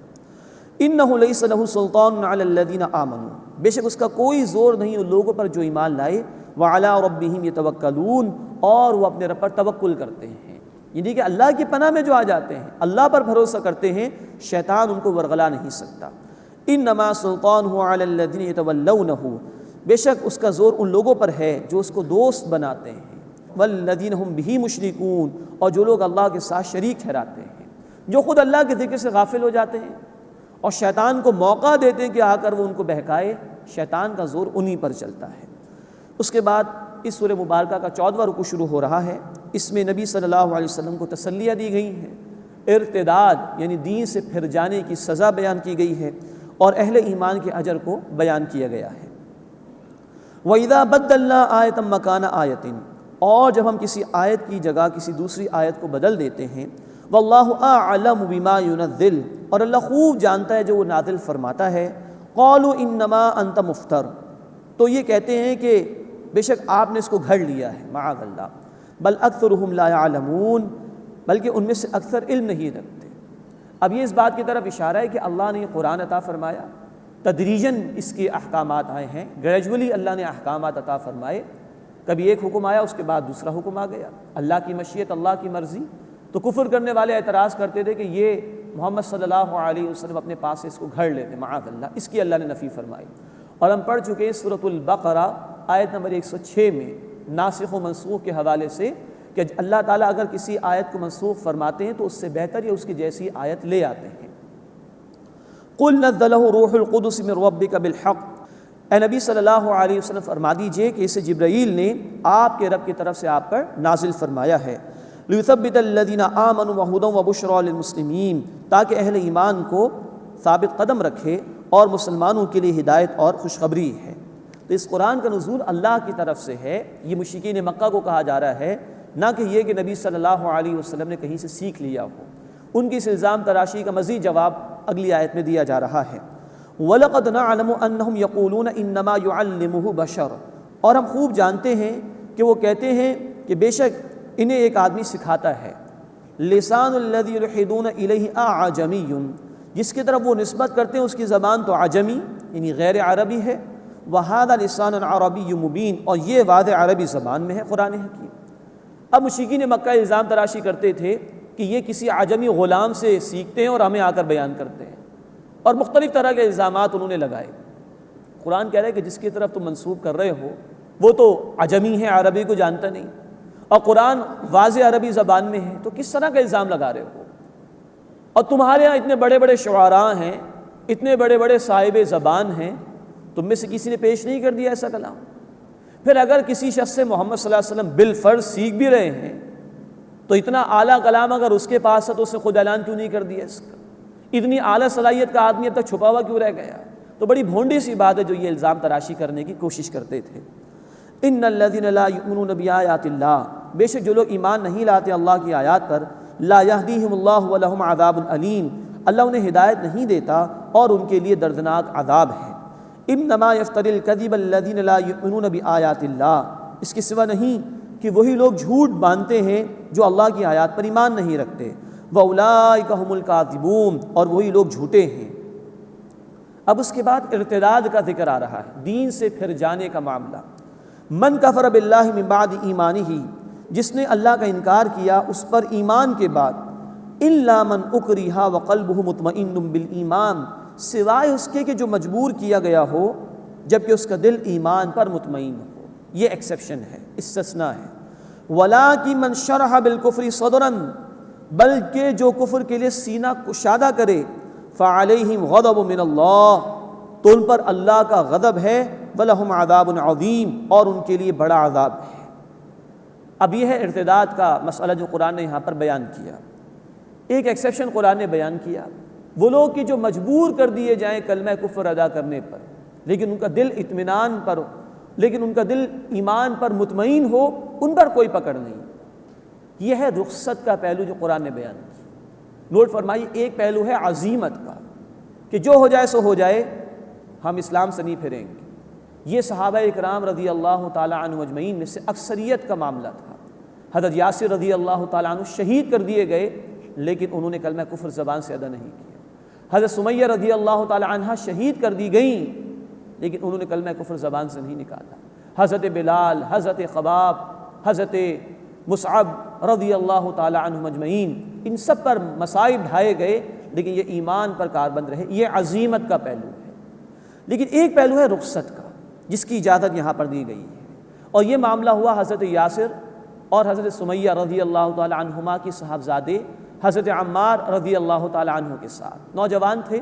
Speaker 3: انہ لیس لہ سلطان علی الذین آمنوا، بے شک اس کا کوئی زور نہیں ان لوگوں پر جو ایمان لائے، وعلی ربہم یتوکلون، اور وہ اپنے رب پر توکل کرتے ہیں، یعنی کہ اللہ کی پناہ میں جو آ جاتے ہیں، اللہ پر بھروسہ کرتے ہیں، شیطان ان کو ورغلا نہیں سکتا۔ انما سلطانہ علی الذین یتولونہ، بے شک اس کا زور ان لوگوں پر ہے جو اس کو دوست بناتے ہیں، والذین ہم بہ مشرکون، اور جو لوگ اللہ کے ساتھ شریک ٹھہراتے ہیں، جو خود اللہ کے ذکر سے غافل ہو جاتے ہیں اور شیطان کو موقع دیتے ہیں کہ آ کر وہ ان کو بہکائے، شیطان کا زور انہی پر چلتا ہے۔ اس کے بعد اس سورہ مبارکہ کا 14واں رکوع شروع ہو رہا ہے، اس میں نبی صلی اللہ علیہ وسلم کو تسلیاں دی گئی ہیں، ارتداد یعنی دین سے پھر جانے کی سزا بیان کی گئی ہے، اور اہل ایمان کے اجر کو بیان کیا گیا ہے۔ وَإِذَا بَدَّلْنَا آیَةً مَكَانَ آیَةٍ، اور جب ہم کسی آیت کی جگہ کسی دوسری آیت کو بدل دیتے ہیں، وَاللَّهُ أَعْلَمُ بِمَا يُنَزِّلُ، اور اللہ خوب جانتا ہے جو وہ نازل فرماتا ہے، قَالُوا إِنَّمَا أَنْتَ مُفْتَرٍ، تو یہ کہتے ہیں کہ بے شک آپ نے اس کو گھڑ لیا ہے، معاذ اللہ، بل اکثرهم لا يعلمون، بلکہ ان میں سے اکثر علم نہیں رکھتے۔ اب یہ اس بات کی طرف اشارہ ہے کہ اللہ نے یہ قرآن عطا فرمایا، تدریجاً اس کے احکامات آئے ہیں، گریجولی اللہ نے احکامات عطا فرمائے، کبھی ایک حکم آیا اس کے بعد دوسرا حکم آ گیا، اللہ کی مشیت، اللہ کی مرضی۔ تو کفر کرنے والے اعتراض کرتے تھے کہ یہ محمد صلی اللہ علیہ وسلم اپنے پاس سے اس کو گھڑ لیتے، معاذ اللہ، اس کی اللہ نے نفی فرمائی۔ اور ہم پڑھ چکے ہیں سورۃ البقرہ آیت نمبر 106 میں ناسخ و منسوخ کے حوالے سے کہ اللہ تعالیٰ اگر کسی آیت کو منسوخ فرماتے ہیں تو اس سے بہتر یا اس کی جیسی آیت لے آتے ہیں۔ قُلْ نَزَّلَهُ رُوحُ الْقُدُسِ مِنْ رَبِّكَ بِالْحَقِّ، اے نبی صلی اللہ علیہ وسلم فرما دیجئے کہ اسے جبرائیل نے آپ کے رب کی طرف سے آپ پر نازل فرمایا ہے، لِيُثَبِّتَ الَّذِينَ آمَنُوا وَهُدًى وَبُشْرَى لِلْمُسْلِمِينَ، تاکہ اہل ایمان کو ثابت قدم رکھے اور مسلمانوں کے لیے ہدایت اور خوشخبری ہے۔ تو اس قرآن کا نزول اللہ کی طرف سے ہے۔ یہ مشرکین مکہ کو کہا جا رہا ہے، نہ کہ یہ کہ نبی صلی اللہ علیہ وسلم نے کہیں سے سیکھ لیا ہو۔ ان کی اس الزام تراشی کا مزید جواب اگلی آیت میں دیا جا رہا ہے، وَلَقَدْ نَعْلَمُ أَنَّهُمْ يَقُولُونَ إِنَّمَا يُعَلِّمُهُ بَشَرٌ، اور ہم خوب جانتے ہیں کہ وہ کہتے ہیں کہ بے شک انہیں ایک آدمی سکھاتا ہے، لِسَانُ الَّذِي يُلْحِدُونَ إِلَيْهِ أَعْجَمِيٌّ، جس کی طرف وہ نسبت کرتے ہیں اس کی زبان تو عجمی یعنی غیر عربی ہے، وَهَذَا لِسَانٌ عَرَبِيٌّ مُبِينٌ، اور یہ واضح عربی زبان میں ہے قرآن حکیم۔ اب مشرکین مکہ الزام تراشی کرتے تھے کہ یہ کسی عجمی غلام سے سیکھتے ہیں اور ہمیں آ کر بیان کرتے ہیں، اور مختلف طرح کے الزامات انہوں نے لگائے۔ قرآن کہہ رہا ہے کہ جس کی طرف تم منسوب کر رہے ہو وہ تو عجمی ہے، عربی کو جانتا نہیں، اور قرآن واضح عربی زبان میں ہے، تو کس طرح کا الزام لگا رہے ہو؟ اور تمہارے ہاں اتنے بڑے بڑے شعراء ہیں، اتنے بڑے بڑے صاحب زبان ہیں، تم میں سے کسی نے پیش نہیں کر دیا ایسا کلام؟ پھر اگر کسی شخص سے محمد صلی اللہ علیہ وسلم بالفرض سیکھ بھی رہے ہیں تو اتنا اعلیٰ کلام اگر اس کے پاس ہے تو اس نے خود اعلان کیوں نہیں کر دیا اس کا؟ اتنی اعلیٰ صلاحیت کا آدمی اب تک چھپا ہوا کیوں رہ گیا؟ تو بڑی بھونڈی سی بات ہے جو یہ الزام تراشی کرنے کی کوشش کرتے تھے۔ ان الذین لا یؤمنون بآیات اللہ، بے شک جو لوگ ایمان نہیں لاتے اللہ کی آیات پر، لا یہدیہم اللہ ولہم عذاب علیم، اللہ انہیں ہدایت نہیں دیتا اور ان کے لیے دردناک عذاب ہے۔ انما یفتری الکذب الذین لا یؤمنون بآیات اللہ، اس کے سوا نہیں کہ وہی لوگ جھوٹ باندھتے ہیں جو اللہ کی آیات پر ایمان نہیں رکھتے، وَأُولَٰئِکَ هُمُ الْکاذِبُونَ، اور وہی لوگ جھوٹے ہیں۔ اب اس کے بعد ارتداد کا ذکر آ رہا ہے، دین سے پھر جانے کا معاملہ۔ من کفر باللہ من بعد ایمانہ، جس نے اللہ کا انکار کیا اس پر ایمان کے بعد، الا من اکرہ وقلبہ مطمئن بالایمان، سوائے اس کے کہ جو مجبور کیا گیا ہو جبکہ اس کا دل ایمان پر مطمئن ہو، یہ ایکسیپشن ہے، استثناء ہے۔ وَلَٰكِن مَّن شَرَحَ بِالْكُفْرِ صَدْرًا، بلکہ جو کفر کے لیے سینہ کشادہ کرے، فَعَلَيْهِمْ غَضَبٌ مِّنَ اللَّهِ، تو ان پر اللہ کا غضب ہے، وَلَهُمْ عَذَابٌ عَظِيمٌ، اور ان کے لیے بڑا عذاب ہے۔ اب یہ ہے ارتداد کا مسئلہ جو قرآن نے یہاں پر بیان کیا۔ ایک ایکسیپشن قرآن نے بیان کیا، وہ لوگ کہ جو مجبور کر دیے جائیں کلمہ کفر ادا کرنے پر لیکن ان کا دل اطمینان پر ہو، لیکن ان کا دل ایمان پر مطمئن ہو، ان پر کوئی پکڑ نہیں۔ یہ ہے رخصت کا پہلو جو قرآن نے بیان کیا۔ نوٹ فرمائیے، ایک پہلو ہے عزیمت کا کہ جو ہو جائے سو ہو جائے، ہم اسلام سے نہیں پھریں گے۔ یہ صحابہ اکرام رضی اللہ تعالیٰ عنہ اجمعین میں سے اکثریت کا معاملہ تھا۔ حضرت یاسر رضی اللہ تعالیٰ عنہ شہید کر دیے گئے لیکن انہوں نے کلمہ کفر زبان سے ادا نہیں کیا۔ حضرت سمیہ رضی اللہ تعالیٰ عنہ شہید کر دی گئیں لیکن انہوں نے کلمہ کفر زبان سے نہیں نکالا۔ حضرت بلال، حضرت خباب، حضرت مصعب رضی اللہ تعالیٰ عنہ اجمعین، ان سب پر مصائب ڈھائے گئے لیکن یہ ایمان پر کاربند رہے۔ یہ عزیمت کا پہلو ہے۔ لیکن ایک پہلو ہے رخصت کا جس کی اجازت یہاں پر دی گئی ہے، اور یہ معاملہ ہوا حضرت یاسر اور حضرت سمیہ رضی اللہ تعالیٰ عنہما کی صاحبزادے حضرت عمار رضی اللہ تعالیٰ عنہ کے ساتھ۔ نوجوان تھے،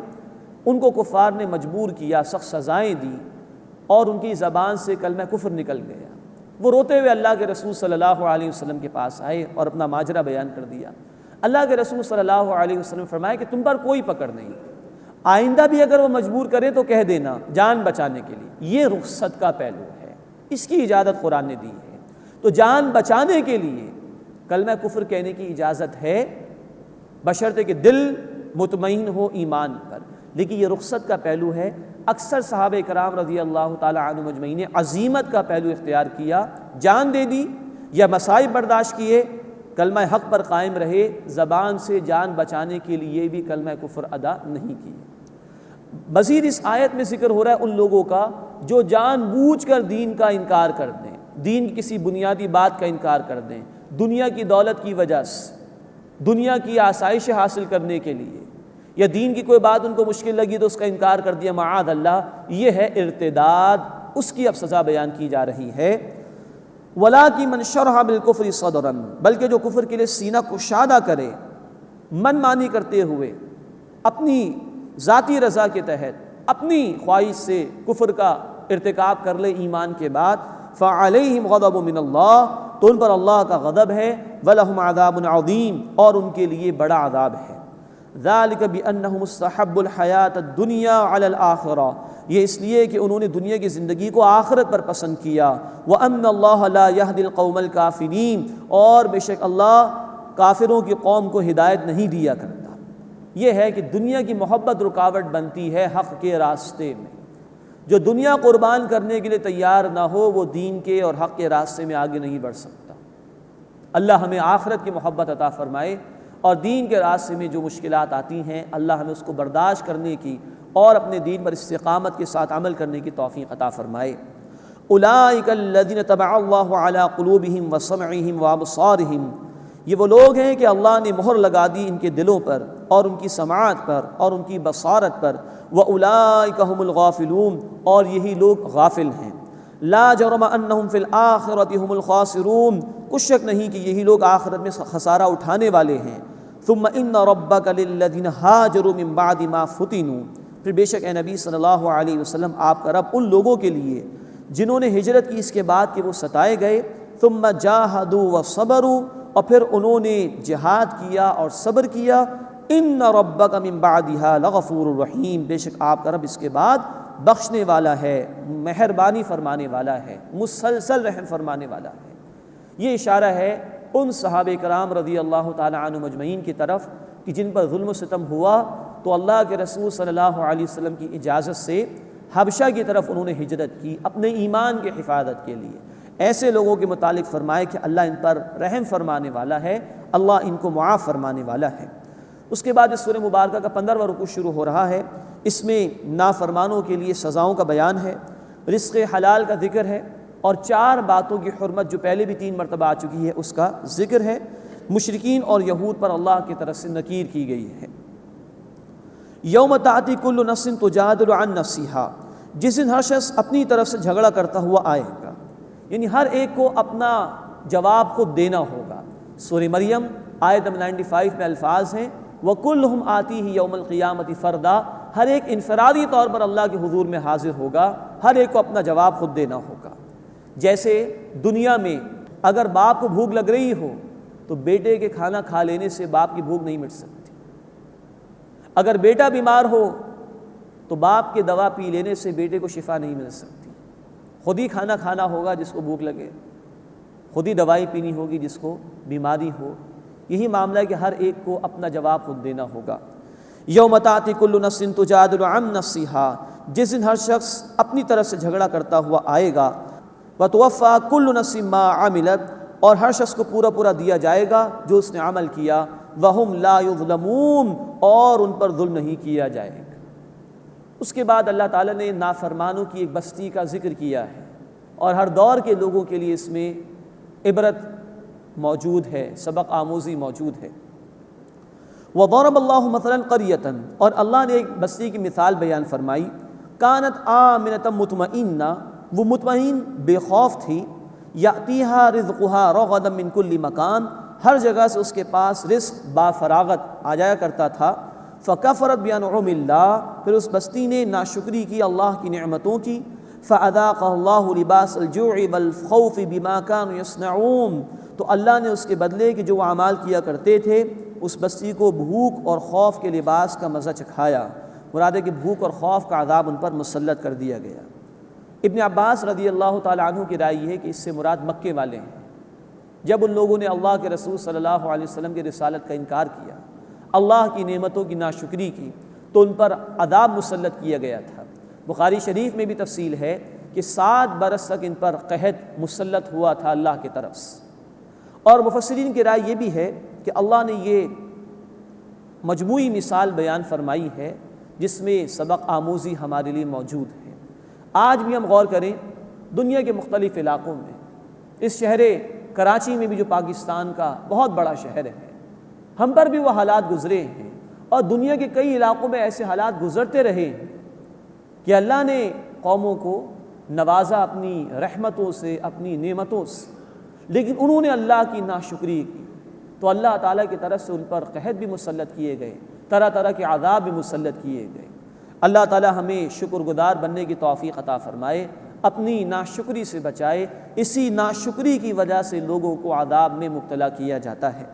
Speaker 3: ان کو کفار نے مجبور کیا، سخت سزائیں دی اور ان کی زبان سے کلمہ کفر نکل گیا۔ وہ روتے ہوئے اللہ کے رسول صلی اللہ علیہ وسلم کے پاس آئے اور اپنا ماجرا بیان کر دیا۔ اللہ کے رسول صلی اللہ علیہ وسلم فرمایا کہ تم پر کوئی پکڑ نہیں، آئندہ بھی اگر وہ مجبور کرے تو کہہ دینا، جان بچانے کے لیے۔ یہ رخصت کا پہلو ہے، اس کی اجازت قرآن نے دی ہے۔ تو جان بچانے کے لیے کلمہ کفر کہنے کی اجازت ہے بشرطے کہ دل مطمئن ہو ایمان پر۔ لیکن یہ رخصت کا پہلو ہے۔ اکثر صحابہ کرام رضی اللہ تعالیٰ عنہ مجمعین نے عزیمت کا پہلو اختیار کیا، جان دے دی یا مصائب برداشت کیے، کلمہ حق پر قائم رہے، زبان سے جان بچانے کے لیے بھی کلمہ کفر ادا نہیں کیے۔ مزید اس آیت میں ذکر ہو رہا ہے ان لوگوں کا جو جان بوجھ کر دین کا انکار کر دیں، دین کی کسی بنیادی بات کا انکار کر دیں، دنیا کی دولت کی وجہ سے، دنیا کی آسائش حاصل کرنے کے لیے، یا دین کی کوئی بات ان کو مشکل لگی تو اس کا انکار کر دیا، معاذ اللہ، یہ ہے ارتداد، اس کی اب سزا بیان کی جا رہی ہے۔ وَلَٰكِن مَنْ شَرَحَ بِالْكُفْرِ صَدْرًا، بلکہ جو کفر کے لیے سینہ کشادہ کرے، من مانی کرتے ہوئے، اپنی ذاتی رضا کے تحت اپنی خواہش سے کفر کا ارتکاب کر لے ایمان کے بعد، فَعَلَيْهِمْ غَضَبٌ مِّنَ اللَّهِ، تو ان پر اللہ کا غضب ہے، وَلَهُمْ عَذَابٌ عَظِيمٌ، اور ان کے لیے بڑا عذاب ہے۔ ذَلِكَ بِأَنَّهُمُ اسْتَحَبُّوا الْحَيَاةَ الدُّنْيَا عَلَى الْآخِرَةِ، یہ اس لیے کہ انہوں نے دنیا کی زندگی کو آخرت پر پسند کیا، وَأَنَّ اللَّهَ لَا يَهْدِي الْقَوْمَ الْكَافِرِينَ، اور بے شک اللہ کافروں کی قوم کو ہدایت نہیں دیا کرتا۔ یہ ہے کہ دنیا کی محبت رکاوٹ بنتی ہے حق کے راستے میں، جو دنیا قربان کرنے کے لیے تیار نہ ہو وہ دین کے اور حق کے راستے میں آگے نہیں بڑھ سکتا۔ اللہ ہمیں آخرت کی محبت عطا فرمائے، اور دین کے راستے میں جو مشکلات آتی ہیں اللہ ہمیں اس کو برداشت کرنے کی اور اپنے دین پر استقامت کے ساتھ عمل کرنے کی توفیق عطا فرمائے۔ اولئک الذین طبع اللہ علی قلوبہم وسمعہم وابصارہم، یہ وہ لوگ ہیں کہ اللہ نے مہر لگا دی ان کے دلوں پر اور ان کی سماعت پر اور ان کی بصارت پر، وَأُولَئِكَ هُمُ الْغَافِلُونَ، اور یہی لوگ غافل ہیں۔ لا جرم انہم فی الآخرۃ ہم الخاسرون، کچھ شک نہیں کہ یہی لوگ آخرت میں خسارہ اٹھانے والے ہیں۔ ثم ان ربک للذین ہاجروا من بعد ما فتنوا، پھر بے شک اے نبی صلی اللہ علیہ وسلم آپ کا رب ان لوگوں کے لیے جنہوں نے ہجرت کی اس کے بعد کہ وہ ستائے گئے، ثم جاہدوا وصبروا، اور پھر انہوں نے جہاد کیا اور صبر کیا، ان ربک من بعدها لغفور الرحیم، بے شک آپ کا رب اس کے بعد بخشنے والا ہے، مہربانی فرمانے والا ہے، مسلسل رحم فرمانے والا ہے۔ یہ اشارہ ہے ان صحابہ کرام رضی اللہ تعالی عنہ مجمعین کی طرف کہ جن پر ظلم و ستم ہوا تو اللہ کے رسول صلی اللہ علیہ وسلم کی اجازت سے حبشہ کی طرف انہوں نے ہجرت کی اپنے ایمان کی حفاظت کے لیے۔ ایسے لوگوں کے متعلق فرمائے کہ اللہ ان پر رحم فرمانے والا ہے، اللہ ان کو معاف فرمانے والا ہے۔ اس کے بعد اس سورہ مبارکہ کا 15واں رکوع شروع ہو رہا ہے، اس میں نافرمانوں کے لیے سزاؤں کا بیان ہے، رزق حلال کا ذکر ہے، اور 4 باتوں کی حرمت جو پہلے بھی 3 مرتبہ آ چکی ہے اس کا ذکر ہے۔ مشرکین اور یہود پر اللہ کی طرف سے نکیر کی گئی ہے۔ یوم تأتی کل نفس تجادل عن نفسہا، جس دن ہر شخص اپنی طرف سے جھگڑا کرتا ہوا آئے گا، یعنی ہر ایک کو اپنا جواب خود دینا ہوگا۔ سورہ مریم آیت نمبر 95 میں الفاظ ہیں وَكُلُّهُمْ آتِيهِ يَوْمَ الْقِيَامَةِ فَرْدًا، ہر ایک انفرادی طور پر اللہ کے حضور میں حاضر ہوگا، ہر ایک کو اپنا جواب خود دینا ہوگا۔ جیسے دنیا میں اگر باپ کو بھوک لگ رہی ہو تو بیٹے کے کھانا کھا لینے سے باپ کی بھوک نہیں مٹ سکتی، اگر بیٹا بیمار ہو تو باپ کے دوا پی لینے سے بیٹے کو شفا نہیں مل سکتی، خود ہی کھانا کھانا ہوگا جس کو بھوک لگے، خود ہی دوائی پینی ہوگی جس کو بیماری ہو۔ یہی معاملہ ہے کہ ہر ایک کو اپنا جواب خود دینا ہوگا۔ یوم تأتی کل نفس تجادل عن نفسہا، جس دن ہر شخص اپنی طرف سے جھگڑا کرتا ہوا آئے گا، وتوفی کل نفس ما عملت، اور ہر شخص کو پورا پورا دیا جائے گا جو اس نے عمل کیا، وہم لا یظلمون، اور ان پر ظلم نہیں کیا جائے گا۔ اس کے بعد اللہ تعالیٰ نے نافرمانوں کی ایک بستی کا ذکر کیا ہے، اور ہر دور کے لوگوں کے لیے اس میں عبرت موجود ہے، سبق آموزی موجود ہے۔ وضرب اللہ مثلا قریۃ، اور اللہ نے ایک بستی کی مثال بیان فرمائی، کانت آمنۃ مطمئنہ، وہ مطمئن بے خوف تھی، یأتیہا رزقہا رغدا من کل مکان، ہر جگہ سے اس کے پاس رزق با فراغت آ جایا کرتا تھا۔ فکفرت بانعم اللہ، پھر اس بستی نے ناشکری کی اللہ کی نعمتوں کی۔ فاذاقها اللہ لباس الجوع والخوف بما كانوا یصنعون، تو اللہ نے اس کے بدلے کہ جو وہ اعمال کیا کرتے تھے اس بستی کو بھوک اور خوف کے لباس کا مزہ چکھایا۔ مراد ہے کہ بھوک اور خوف کا عذاب ان پر مسلط کر دیا گیا۔ ابن عباس رضی اللہ تعالی عنہ کی رائے یہ ہے کہ اس سے مراد مکے والے ہیں۔ جب ان لوگوں نے اللہ کے رسول صلی اللہ علیہ وسلم کی رسالت کا انکار کیا، اللہ کی نعمتوں کی ناشکری کی، تو ان پر عذاب مسلط کیا گیا تھا۔ بخاری شریف میں بھی تفصیل ہے کہ 7 برس تک ان پر قحط مسلط ہوا تھا اللہ کی طرف سے۔ اور مفسرین کی رائے یہ بھی ہے کہ اللہ نے یہ مجموعی مثال بیان فرمائی ہے جس میں سبق آموزی ہمارے لیے موجود ہے۔ آج بھی ہم غور کریں دنیا کے مختلف علاقوں میں، اس شہر کراچی میں بھی جو پاکستان کا بہت بڑا شہر ہے، ہم پر بھی وہ حالات گزرے ہیں، اور دنیا کے کئی علاقوں میں ایسے حالات گزرتے رہے کہ اللہ نے قوموں کو نوازا اپنی رحمتوں سے، اپنی نعمتوں سے، لیکن انہوں نے اللہ کی ناشکری کی تو اللہ تعالیٰ کی طرف سے ان پر قحط بھی مسلط کیے گئے، طرح طرح کے عذاب بھی مسلط کیے گئے۔ اللہ تعالیٰ ہمیں شکر گزار بننے کی توفیق عطا فرمائے، اپنی ناشکری سے بچائے۔ اسی ناشکری کی وجہ سے لوگوں کو عذاب میں مبتلا کیا جاتا ہے۔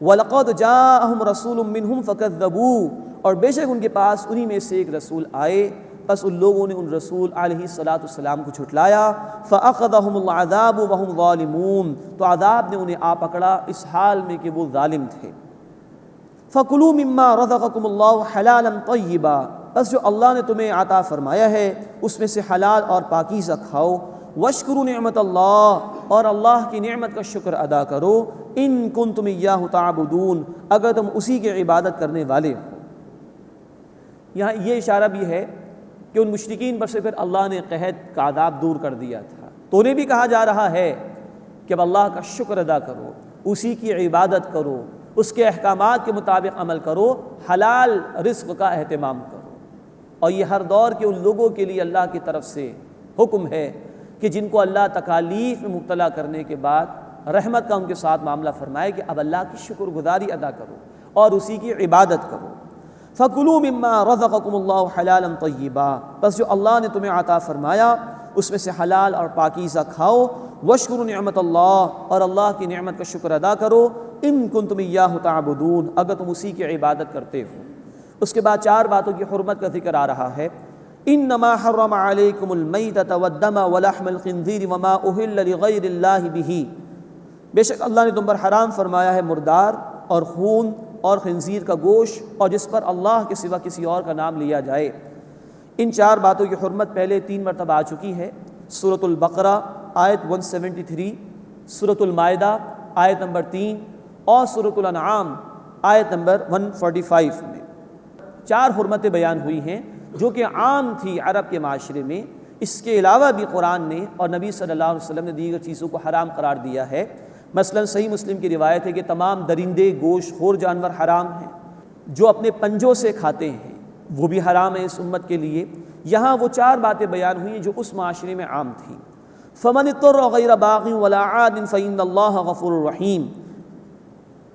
Speaker 3: وَلَقَدْ جَاءَهُمْ رَسُولٌ مِّنْهُمْ فَكَذَّبُوهُ، اور بے شک ان کے پاس انہی میں سے ایک رسول آئے، بس ان لوگوں نے ان رسول علیہ السلام کو جھٹلایا۔ فَأَخَذَهُمُ الْعَذَابُ وَهُمْ ظَالِمُونَ، تو عذاب نے انہیں آ پکڑا اس حال میں کہ وہ ظالم تھے۔ فَكُلُوا مِمَّا رَزَقَكُمُ اللَّهُ حَلَالًا طَيِّبًا، بس جو اللہ نے تمہیں عطا فرمایا ہے اس میں سے حلال اور پاکیزہ کھاؤ۔ وَاشْكُرُوا نِعْمَتَ اللَّهِ، اور اللہ کی نعمت کا شکر ادا کرو۔ إِن كُنتُمْ إِيَّاهُ تَعْبُدُونَ، اگر تم اسی کی عبادت کرنے والے ہو۔ یہاں یہ اشارہ بھی ہے کہ ان مشرکین پر سے پھر اللہ نے قحط کا عذاب دور کر دیا تھا، تو انہیں بھی کہا جا رہا ہے کہ اب اللہ کا شکر ادا کرو، اسی کی عبادت کرو، اس کے احکامات کے مطابق عمل کرو، حلال رزق کا اہتمام کرو۔ اور یہ ہر دور کے ان لوگوں کے لیے اللہ کی طرف سے حکم ہے کہ جن کو اللہ تکالیف میں مبتلا کرنے کے بعد رحمت کا ان کے ساتھ معاملہ فرمائے کہ اب اللہ کی شکر گزاری ادا کرو اور اسی کی عبادت کرو۔ فَكُلُوا مِمَّا رَزَقَكُمُ اللَّهُ حَلَالًا طَيِّبًا، بس جو اللہ نے تمہیں عطا فرمایا اس میں سے حلال اور پاکیزہ کھاؤ۔ وَاشْكُرُوا نِعْمَتَ اللَّهِ، اور اللہ کی نعمت کا شکر ادا کرو۔ إِن كُنتُمْ إِيَّاهُ تَعْبُدُونَ، اگر تم اسی کی عبادت کرتے ہو۔ اس کے بعد 4 باتوں کی حرمت کا ذکر آ رہا ہے۔ إِنَّمَا حَرَّمَ عَلَيْكُمُ الْمَيْتَةَ وَالدَّمَ وَلَحْمَ الْخِنْزِيرِ وَمَا أُهِلَّ لِغَيْرِ اللَّهِ بِهِ، بے شک اللہ نے تم پر حرام فرمایا ہے مردار اور خون اور خنزیر کا گوشت اور جس پر اللہ کے سوا کسی اور کا نام لیا جائے۔ ان 4 باتوں کی حرمت پہلے 3 مرتبہ آ چکی ہے، سورۃ البقرہ آیت 173، سورۃ المائدہ آیت نمبر 3 اور سورۃ الانعام آیت نمبر 145 میں 4 حرمتیں بیان ہوئی ہیں جو کہ عام تھی عرب کے معاشرے میں۔ اس کے علاوہ بھی قرآن نے اور نبی صلی اللہ علیہ وسلم نے دیگر چیزوں کو حرام قرار دیا ہے۔ مثلا صحیح مسلم کی روایت ہے کہ تمام درندے، گوشت خور جانور حرام ہیں، جو اپنے پنجوں سے کھاتے ہیں وہ بھی حرام ہے اس امت کے لیے۔ یہاں وہ 4 باتیں بیان ہوئی جو اس معاشرے میں عام تھیں۔ فَمَنِ اضْطُرَّ غَيْرَ بَاغٍ وَلَا عَادٍ فَإِنَّ اللَّهَ غَفُورٌ رَحِيمٌ،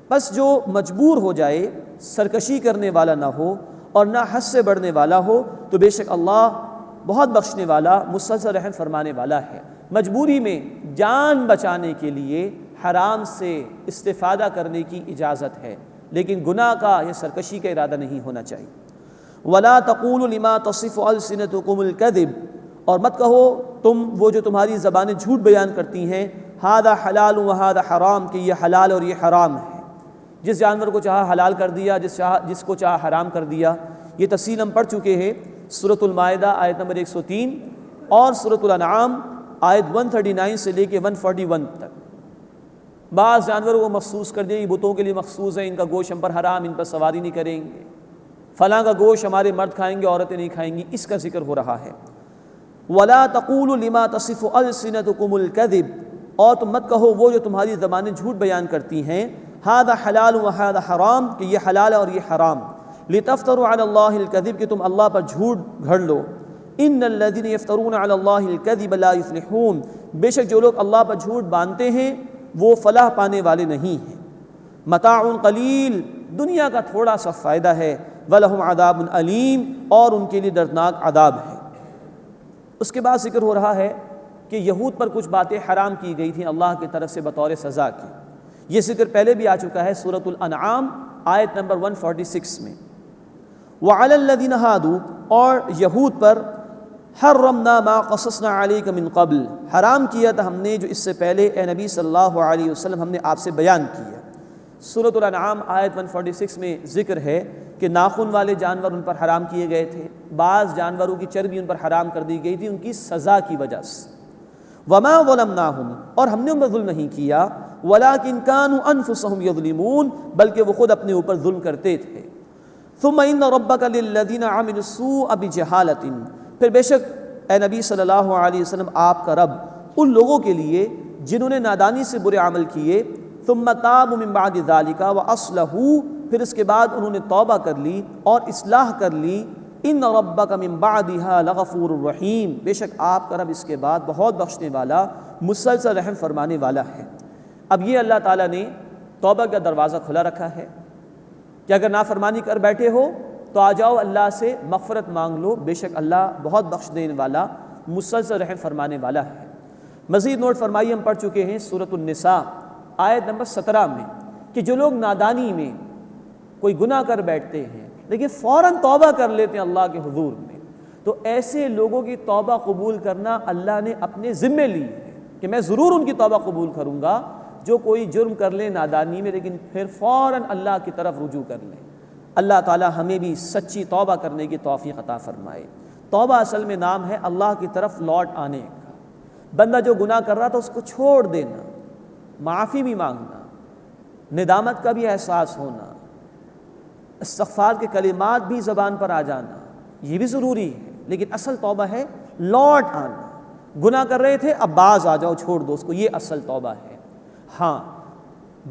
Speaker 3: بس جو مجبور ہو جائے، سرکشی کرنے والا نہ ہو اور نہ حد سے بڑھنے والا ہو، تو بے شک اللہ بہت بخشنے والا، مسلسل رحم فرمانے والا ہے۔ مجبوری میں جان بچانے کے لیے حرام سے استفادہ کرنے کی اجازت ہے، لیکن گناہ کا یا سرکشی کا ارادہ نہیں ہونا چاہیے۔ وَلَا تَقُولُوا لِمَا تَصِفُ أَلْسِنَتُكُمُ الْكَذِبَ، اور مت کہو تم وہ جو تمہاری زبانیں جھوٹ بیان کرتی ہیں، هَذَا حَلَالٌ وَهَذَا حَرَام، کہ یہ حلال اور یہ حرام ہے۔ جس جانور کو چاہا حلال کر دیا، جس کو چاہا حرام کر دیا۔ یہ تفصیل ہم پڑھ چکے ہیں سورۃ المائدہ آیت نمبر 103 اور سورۃ الانعام آیت 139 سے لے کے 141 تک۔ بعض جانوروں کو مخصوص کر دیا، یہ بتوں کے لیے مخصوص ہے، ان کا گوشت ہم پر حرام، ان پر سواری نہیں کریں گے، فلاں کا گوشت ہمارے مرد کھائیں گے، عورتیں نہیں کھائیں گی، اس کا ذکر ہو رہا ہے۔ وَلَا تَقُولُوا لِمَا تَصِفُ أَلْسِنَتُكُمُ الْكَذِبَ، اور تم مت کہو وہ جو تمہاری زبانیں جھوٹ بیان کرتی ہیں، هَذَا حَلَالٌ وَهَذَا حَرَام، کہ یہ حلال ہے اور یہ حرام، لِتَفْتَرُوا عَلَى اللَّهِ الْكَذِبَ، کہ تم اللہ پر جھوٹ گھڑ لو۔ إِنَّ الَّذِينَ يَفْتَرُونَ عَلَى اللَّهِ الْكَذِبَ لَا يُفْلِحُونَ، بے شک جو لوگ اللہ پر جھوٹ باندھتے ہیں وہ فلاح پانے والے نہیں ہیں۔ متاع قلیل، دنیا کا تھوڑا سا فائدہ ہے، وَلَهُمْ عَذَابٌ أَلِيمٌ، اور ان کے لیے دردناک عذاب ہے۔ اس کے بعد ذکر ہو رہا ہے کہ یہود پر کچھ باتیں حرام کی گئی تھیں اللہ کی طرف سے بطور سزا کی۔ یہ ذکر پہلے بھی آ چکا ہے سورۃ الانعام آیت نمبر 146 میں۔ وَعَلَى الَّذِينَ هَادُوا، اور یہود پر حرمنا ما قصصنا علیک من قبل، حرام کیا تھا ہم نے جو اس سے پہلے اے نبی صلی اللہ علیہ وسلم ہم نے آپ سے بیان کیا۔ سورۃ الانعام آیت 146 میں ذکر ہے کہ ناخن والے جانور ان پر حرام کیے گئے تھے، بعض جانوروں کی چربی ان پر حرام کر دی گئی تھی ان کی سزا کی وجہ سے۔ وما ظلمناہم، اور ہم نے ان پر ظلم نہیں کیا، ولکن کانوا انفسہم یظلمون، بلکہ وہ خود اپنے اوپر ظلم کرتے تھے۔ ثم ان ربک للذین عملوا السوء بجہالۃ، پھر بے شک اے نبی صلی اللہ علیہ وسلم آپ کا رب ان لوگوں کے لیے جنہوں نے نادانی سے برے عمل کیے، ثم تابوا من بعد ذلک واصلحوا، پھر اس کے بعد انہوں نے توبہ کر لی اور اصلاح کر لی، ان ربک من بعدها لغفور الرحیم، بے شک آپ کا رب اس کے بعد بہت بخشنے والا، مسلسل رحم فرمانے والا ہے۔ اب یہ اللہ تعالیٰ نے توبہ کا دروازہ کھلا رکھا ہے کہ اگر نافرمانی کر بیٹھے ہو تو آ جاؤ اللہ سے مغفرت مانگ لو، بے شک اللہ بہت بخش دینے والا، مسلسل رحم فرمانے والا ہے۔ مزید نوٹ فرمائیے، ہم پڑھ چکے ہیں سورۃ النساء آیت نمبر 17 میں کہ جو لوگ نادانی میں کوئی گناہ کر بیٹھتے ہیں لیکن فوراً توبہ کر لیتے ہیں اللہ کے حضور میں، تو ایسے لوگوں کی توبہ قبول کرنا اللہ نے اپنے ذمے لی ہے کہ میں ضرور ان کی توبہ قبول کروں گا، جو کوئی جرم کر لے نادانی میں لیکن پھر فوراً اللہ کی طرف رجوع کر لیں۔ اللہ تعالی ہمیں بھی سچی توبہ کرنے کی توفیق عطا فرمائے۔ توبہ اصل میں نام ہے اللہ کی طرف لوٹ آنے کا۔ بندہ جو گناہ کر رہا تھا اس کو چھوڑ دینا، معافی بھی مانگنا، ندامت کا بھی احساس ہونا، استغفار کے کلمات بھی زبان پر آ جانا، یہ بھی ضروری ہے، لیکن اصل توبہ ہے لوٹ آنا۔ گناہ کر رہے تھے اب باز آ جاؤ، چھوڑ دو اس کو، یہ اصل توبہ ہے۔ ہاں،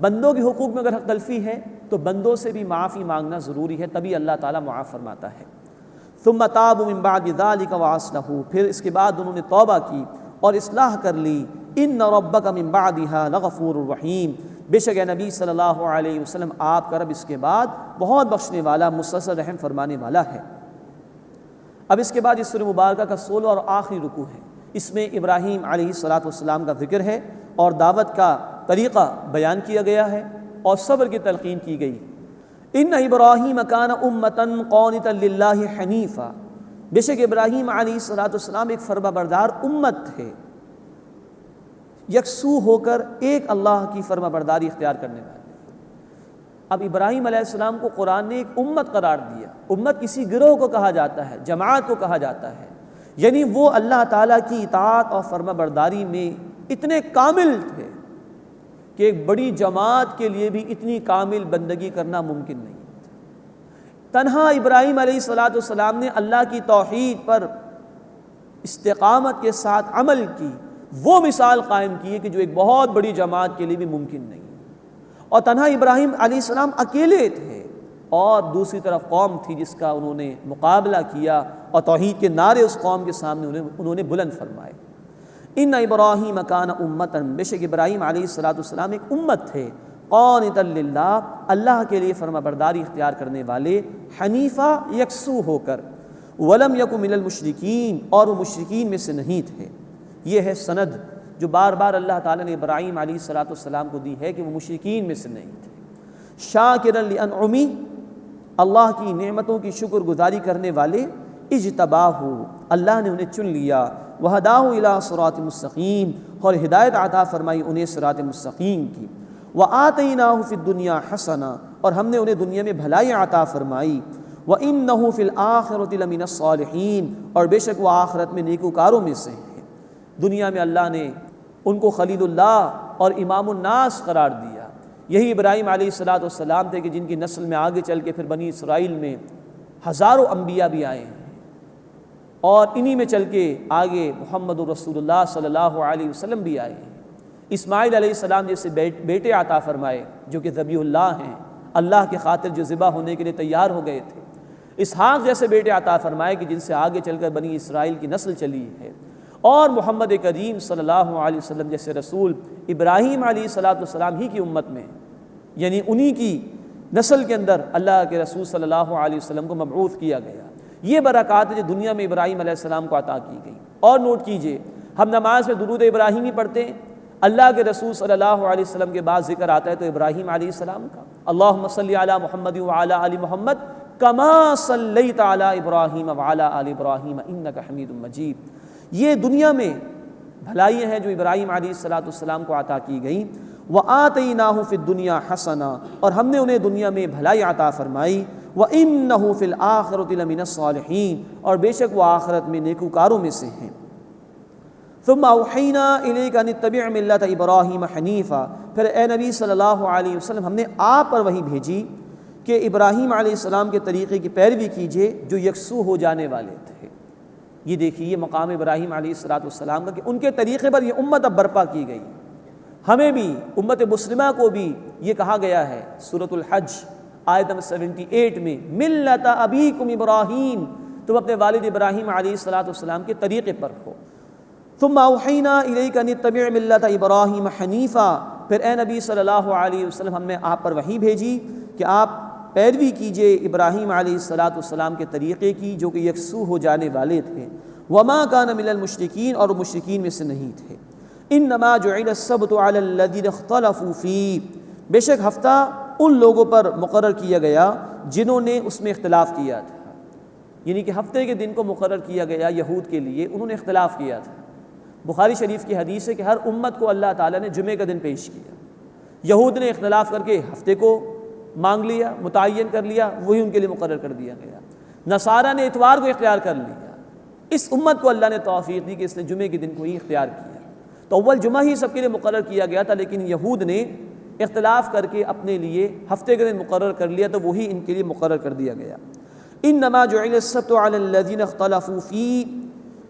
Speaker 3: بندوں کے حقوق میں اگر حق تلفی ہے تو بندوں سے بھی معافی مانگنا ضروری ہے، تبھی اللہ تعالیٰ معاف فرماتا ہے۔ ثم تابوا من بعد ذلك واصلحوا، پھر اس کے بعد انہوں نے توبہ کی اور اصلاح کر لی۔ ان ربک من بعدها لغفور الرحیم، بے شک اے نبی صلی اللہ علیہ وسلم آپ کا رب اس کے بعد بہت بخشنے والا، مسلسل رحم فرمانے والا ہے۔ اب اس کے بعد اس سورہ مبارکہ کا 16 اور آخری رکوع ہے، اس میں ابراہیم علیہ السلام کا ذکر ہے اور دعوت کا طریقہ بیان کیا گیا ہے اور صبر کی تلقین کی گئی۔ ان ابراہیم کان امۃ قانتا للہ حنیفا، بے شک ابراہیم علیہ السلام ایک فرما بردار امت تھے، یکسو ہو کر ایک اللہ کی فرما برداری اختیار کرنے والے۔ اب ابراہیم علیہ السلام کو قرآن نے ایک امت قرار دیا۔ امت کسی گروہ کو کہا جاتا ہے، جماعت کو کہا جاتا ہے، یعنی وہ اللہ تعالیٰ کی اطاعت اور فرما برداری میں اتنے کامل تھے کہ ایک بڑی جماعت کے لیے بھی اتنی کامل بندگی کرنا ممکن نہیں۔ تنہا ابراہیم علیہ السلام نے اللہ کی توحید پر استقامت کے ساتھ عمل کی، وہ مثال قائم کی ہے کہ جو ایک بہت بڑی جماعت کے لیے بھی ممکن نہیں۔ اور تنہا ابراہیم علیہ السلام اکیلے تھے اور دوسری طرف قوم تھی جس کا انہوں نے مقابلہ کیا اور توحید کے نعرے اس قوم کے سامنے انہوں نے بلند فرمائے۔ ان ابراہیم کان امۃ، بے شک ابراہیم علیہ السلام ایک امت تھے، قانتا للہ، اللہ کے لیے فرما برداری اختیار کرنے والے، حنیفہ، یکسو ہو کر، ولم یک من المشرکین، اور وہ مشرکین میں سے نہیں تھے۔ یہ ہے سند جو بار بار اللہ تعالیٰ نے ابراہیم علیہ السلام کو دی ہے کہ وہ مشرکین میں سے نہیں تھے۔ شاکرا لانعمی، اللہ کی نعمتوں کی شکر گزاری کرنے والے، اجتباہ، اللہ نے انہیں چن لیا، وہداہ الی صراط مستقیم، اور ہدایت عطا فرمائی انہیں صراط مستقیم کی، وآتیناہ فی الدنیا حسنہ، اور ہم نے انہیں دنیا میں بھلائی عطا فرمائی، وانہ فی الآخرۃ لمن الصالحین، اور بے شک وہ آخرت میں نیکوکاروں میں سے ہیں۔ دنیا میں اللہ نے ان کو خلیل اللہ اور امام الناس قرار دیا۔ یہی ابراہیم علیہ السلام تھے کہ جن کی نسل میں آگے چل کے پھر بنی اسرائیل میں ہزاروں انبیاء بھی آئے ہیں، اور انہی میں چل کے آگے محمد رسول اللہ صلی اللہ علیہ وسلم بھی آئے ہیں۔ اسماعیل علیہ السلام جیسے بیٹے عطا فرمائے جو کہ ذبیح اللہ ہیں، اللہ کی خاطر جو ذبح ہونے کے لیے تیار ہو گئے تھے۔ اسحاق جیسے بیٹے عطا فرمائے کہ جن سے آگے چل کر بنی اسرائیل کی نسل چلی ہے، اور محمد کریم صلی اللہ علیہ وسلم جیسے رسول ابراہیم علیہ السلام ہی کی امت میں، یعنی انہی کی نسل کے اندر اللہ کے رسول صلی اللہ علیہ وسلم کو مبعوث کیا گیا۔ یہ برکات جو دنیا میں ابراہیم علیہ السلام کو عطا کی گئی۔ اور نوٹ کیجئے، ہم نماز میں درود ابراہیمی پڑھتے ہیں، اللہ کے رسول صلی اللہ علیہ وسلم کے بعد ذکر آتا ہے تو ابراہیم علیہ السلام کا، اللہم صلی علی محمد وعلی آل محمد کما صلیت علی ابراہیم وعلی آل ابراہیم انک حمید مجید۔ یہ دنیا میں بھلائیاں ہیں جو ابراہیم علیہ السلام کو عطا کی گئیں۔ وآتیناہ فی الدنیا حسنہ، اور ہم نے انہیں دنیا میں بھلائی عطا فرمائی، وانہ فی الآخرۃ لمن الصالحین، اور بے شک وہ آخرت میں نیکوکاروں میں سے ہیں۔ ثم اوحینا الیک ان اتبع ملت ابراہیم حنیفا، پھر اے نبی صلی اللہ علیہ وسلم ہم نے آپ پر وحی بھیجی کہ ابراہیم علیہ السلام کے طریقے کی پیروی کیجیے جو یکسو ہو جانے والے تھے۔ یہ دیکھیے مقام ابراہیم علیہ السلام کا کہ ان کے طریقے پر یہ امت اب برپا کی گئی۔ ہمیں بھی، امت مسلمہ کو بھی یہ کہا گیا ہے، سورۃ الحج آیت نمبر 78 میں ملت ابیکم ابراہیم، تم اپنے والد ابراہیم علیہ السلام کے طریقے پر ہو۔ ثم اوحینا الیک ان اتبع ملت ابراہیم حنیفا، پھر اے نبی صلی اللہ علیہ وسلم ہم نے آپ پر وحی بھیجی کہ آپ پیروی کیجئے ابراہیم علیہ السلام کے طریقے کی جو کہ یکسو ہو جانے والے تھے۔ وما کان من المشرکین، اور مشرکین میں سے نہیں تھے۔ انما جعل السبت علی الذین اختلفوا فیہ، بے شک ہفتہ ان لوگوں پر مقرر کیا گیا جنہوں نے اس میں اختلاف کیا تھا، یعنی کہ ہفتے کے دن کو مقرر کیا گیا یہود کے لیے، انہوں نے اختلاف کیا تھا۔ بخاری شریف کی حدیث ہے کہ ہر امت کو اللہ تعالیٰ نے جمعے کا دن پیش کیا، یہود نے اختلاف کر کے ہفتے کو مانگ لیا، متعین کر لیا، وہی ان کے لیے مقرر کر دیا گیا۔ نصارہ نے اتوار کو اختیار کر لیا، اس امت کو اللہ نے توفیق دی کہ اس نے جمعے کے دن کو ہی اختیار کیا۔ تو اول جمعہ ہی سب کے لیے مقرر کیا گیا تھا، لیکن یہود نے اختلاف کر کے اپنے لیے ہفتے کے دن مقرر کر لیا، تو وہی ان کے لیے مقرر کر دیا گیا۔ انما جعل السبت علی الذین اختلفوا فیہ،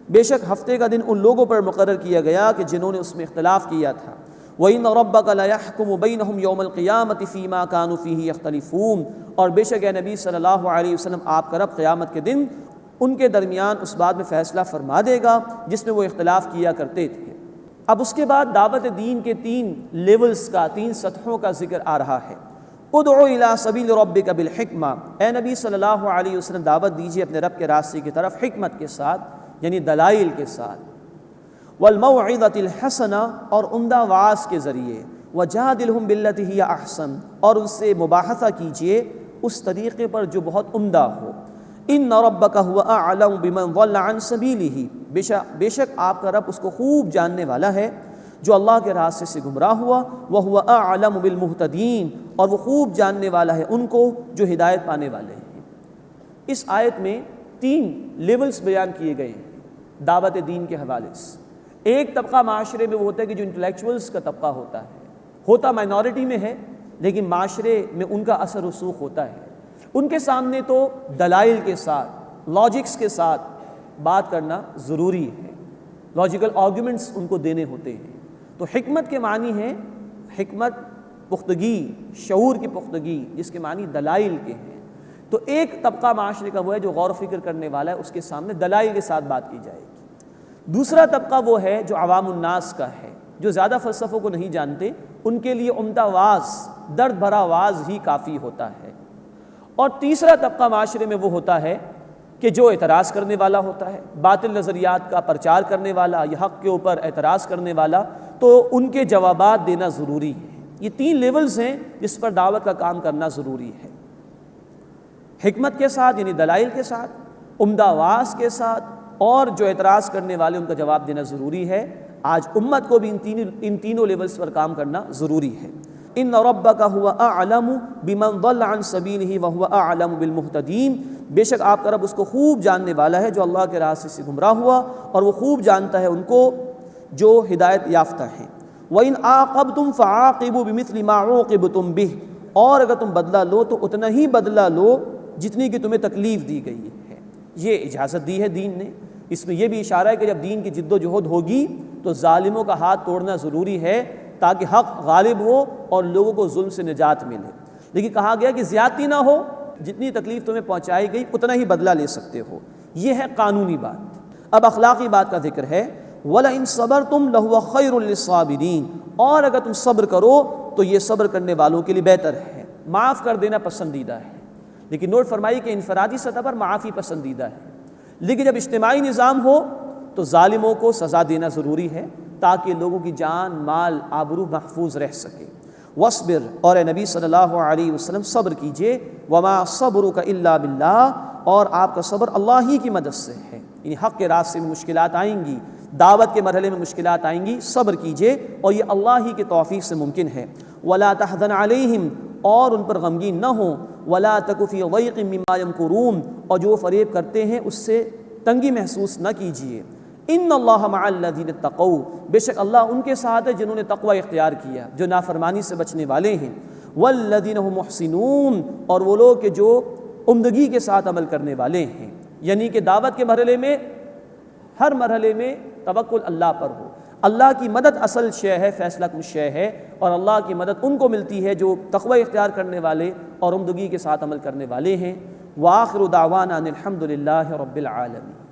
Speaker 3: بے شک ہفتے کا دن ان لوگوں پر مقرر کیا گیا کہ جنہوں نے اس میں اختلاف کیا تھا۔ وَإِنَّ رَبَّكَ لَيَحْكُمُ بَيْنَهُمْ يَوْمَ الْقِيَامَةِ فِي مَا كَانُوا فِيهِ يَخْتَلِفُونَ، اور بے شک اے نبی صلی اللہ علیہ وسلم آپ کا رب قیامت کے دن ان کے درمیان اس بات میں فیصلہ فرما دے گا جس میں وہ اختلاف کیا کرتے تھے۔ اب اس کے بعد دعوت دین کے 3 لیولز کا، 3 سطحوں کا ذکر آ رہا ہے۔ ادعو الی سبیل ربک بالحکمہ، اے نبی صلی اللہ علیہ وسلم دعوت دیجیے اپنے رب کے راستے کی طرف حکمت کے ساتھ، یعنی دلائل کے ساتھ، والموعظۃ الحسنہ، اور عمدہ وعظ کے ذریعے، وجادلہم باللتی ہی احسن، اور ان سے مباحثہ کیجیے اس طریقے پر جو بہت عمدہ ہو۔ ان ربک هو اعلم بمن ضل عن سبیلہ، بے شک آپ کا رب اس کو خوب جاننے والا ہے جو اللہ کے راستے سے گمراہ ہوا، وہو اعلم بالمہتدین، اور وہ خوب جاننے والا ہے ان کو جو ہدایت پانے والے ہیں۔ اس آیت میں 3 لیولز بیان کیے گئے ہیں دعوت دین کے حوالے سے۔ ایک طبقہ معاشرے میں وہ ہوتا ہے کہ جو انٹلیکچوئلز کا طبقہ ہوتا مائنورٹی میں ہے، لیکن معاشرے میں ان کا اثر رسوخ ہوتا ہے۔ ان کے سامنے تو دلائل کے ساتھ، لاجکس کے ساتھ بات کرنا ضروری ہے، لاجیکل آرگومنٹس ان کو دینے ہوتے ہیں۔ تو حکمت کے معنی ہے، حکمت پختگی، شعور کی پختگی، جس کے معنی دلائل کے ہیں۔ تو ایک طبقہ معاشرے کا وہ ہے جو غور و فکر کرنے والا ہے، اس کے سامنے دلائل کے ساتھ بات کی جائے گی۔ دوسرا طبقہ وہ ہے جو عوام الناس کا ہے، جو زیادہ فلسفوں کو نہیں جانتے، ان کے لیے عمدہ واعظ، درد بھرا واعظ ہی کافی ہوتا ہے۔ اور تیسرا طبقہ معاشرے میں وہ ہوتا ہے کہ جو اعتراض کرنے والا ہوتا ہے، باطل نظریات کا پرچار کرنے والا یا حق کے اوپر اعتراض کرنے والا، تو ان کے جوابات دینا ضروری ہے۔ یہ 3 لیولز ہیں جس پر دعوت کا کام کرنا ضروری ہے، حکمت کے ساتھ یعنی دلائل کے ساتھ، عمدہ واعظ کے ساتھ، اور جو اعتراض کرنے والے ان کا جواب دینا ضروری ہے۔ آج امت کو بھی ان تینوں لیولز پر کام کرنا ضروری ہے۔ ان ربک هو اعلم بمن ضل عن سبیلہ وهو اعلم بالمہتدین، بے شک آپ کا رب اس کو خوب جاننے والا ہے جو اللہ کے راستے سے گمراہ ہوا، اور وہ خوب جانتا ہے ان کو جو ہدایت یافتہ ہیں۔ وَإِنْ عَاقَبْتُمْ فَعَاقِبُوا بِمِثْلِ مَا عُوقِبْتُمْ بِهِ، اور اگر تم بدلہ لو تو اتنا ہی بدلہ لو جتنی کہ تمہیں تکلیف دی گئی ہے۔ یہ اجازت دی ہے دین نے۔ اس میں یہ بھی اشارہ ہے کہ جب دین کی جد و جہد ہوگی تو ظالموں کا ہاتھ توڑنا ضروری ہے تاکہ حق غالب ہو اور لوگوں کو ظلم سے نجات ملے۔ لیکن کہا گیا کہ زیادتی نہ ہو، جتنی تکلیف تمہیں پہنچائی گئی اتنا ہی بدلہ لے سکتے ہو۔ یہ ہے قانونی بات۔ اب اخلاقی بات کا ذکر ہے، وَلَئِن صَبَرْتُمْ لَهُوَ خَيْرٌ لِّلصَّابِرِينَ، اور اگر تم صبر کرو تو یہ صبر کرنے والوں کے لیے بہتر ہے۔ معاف کر دینا پسندیدہ ہے، لیکن نوٹ فرمائی کہ انفرادی سطح پر معافی پسندیدہ ہے، لیکن جب اجتماعی نظام ہو تو ظالموں کو سزا دینا ضروری ہے تاکہ لوگوں کی جان، مال، آبرو محفوظ رہ سکے۔ وَاصْبِرْ، اور اے نبی صلی اللہ علیہ وسلم صبر کیجئے، وَمَا صَبْرُكَ إِلَّا بِاللَّهِ، اور آپ کا صبر اللہ ہی کی مدد سے ہے۔ یعنی حق کے راستے میں مشکلات آئیں گی، دعوت کے مرحلے میں مشکلات آئیں گی، صبر کیجئے، اور یہ اللہ ہی کے توفیق سے ممکن ہے۔ وَلَا تَحْزَنْ عَلَيْهِمْ، اور ان پر غمگین نہ ہوں، وَلَا تَكُ فِي ضَيْقٍ مِّمَّا يَمْكُرُونَ، اور جو فریب کرتے ہیں اس سے تنگی محسوس نہ کیجئے۔ ان اللہ مع الذین اتقوا، بے شک اللہ ان کے ساتھ ہے جنہوں نے تقوی اختیار کیا، جو نافرمانی سے بچنے والے ہیں۔ والذین هم محسنون، اور وہ لوگ کہ جو عمدگی کے ساتھ عمل کرنے والے ہیں، یعنی کہ دعوت کے مرحلے میں ہر مرحلے میں توکل اللہ پر ہو۔ اللہ کی مدد اصل شے ہے، فیصلہ کن شے ہے، اور اللہ کی مدد ان کو ملتی ہے جو تقوی اختیار کرنے والے اور عمدگی کے ساتھ عمل کرنے والے ہیں۔ وآخر دعوانا ان الحمد للہ رب العالمین۔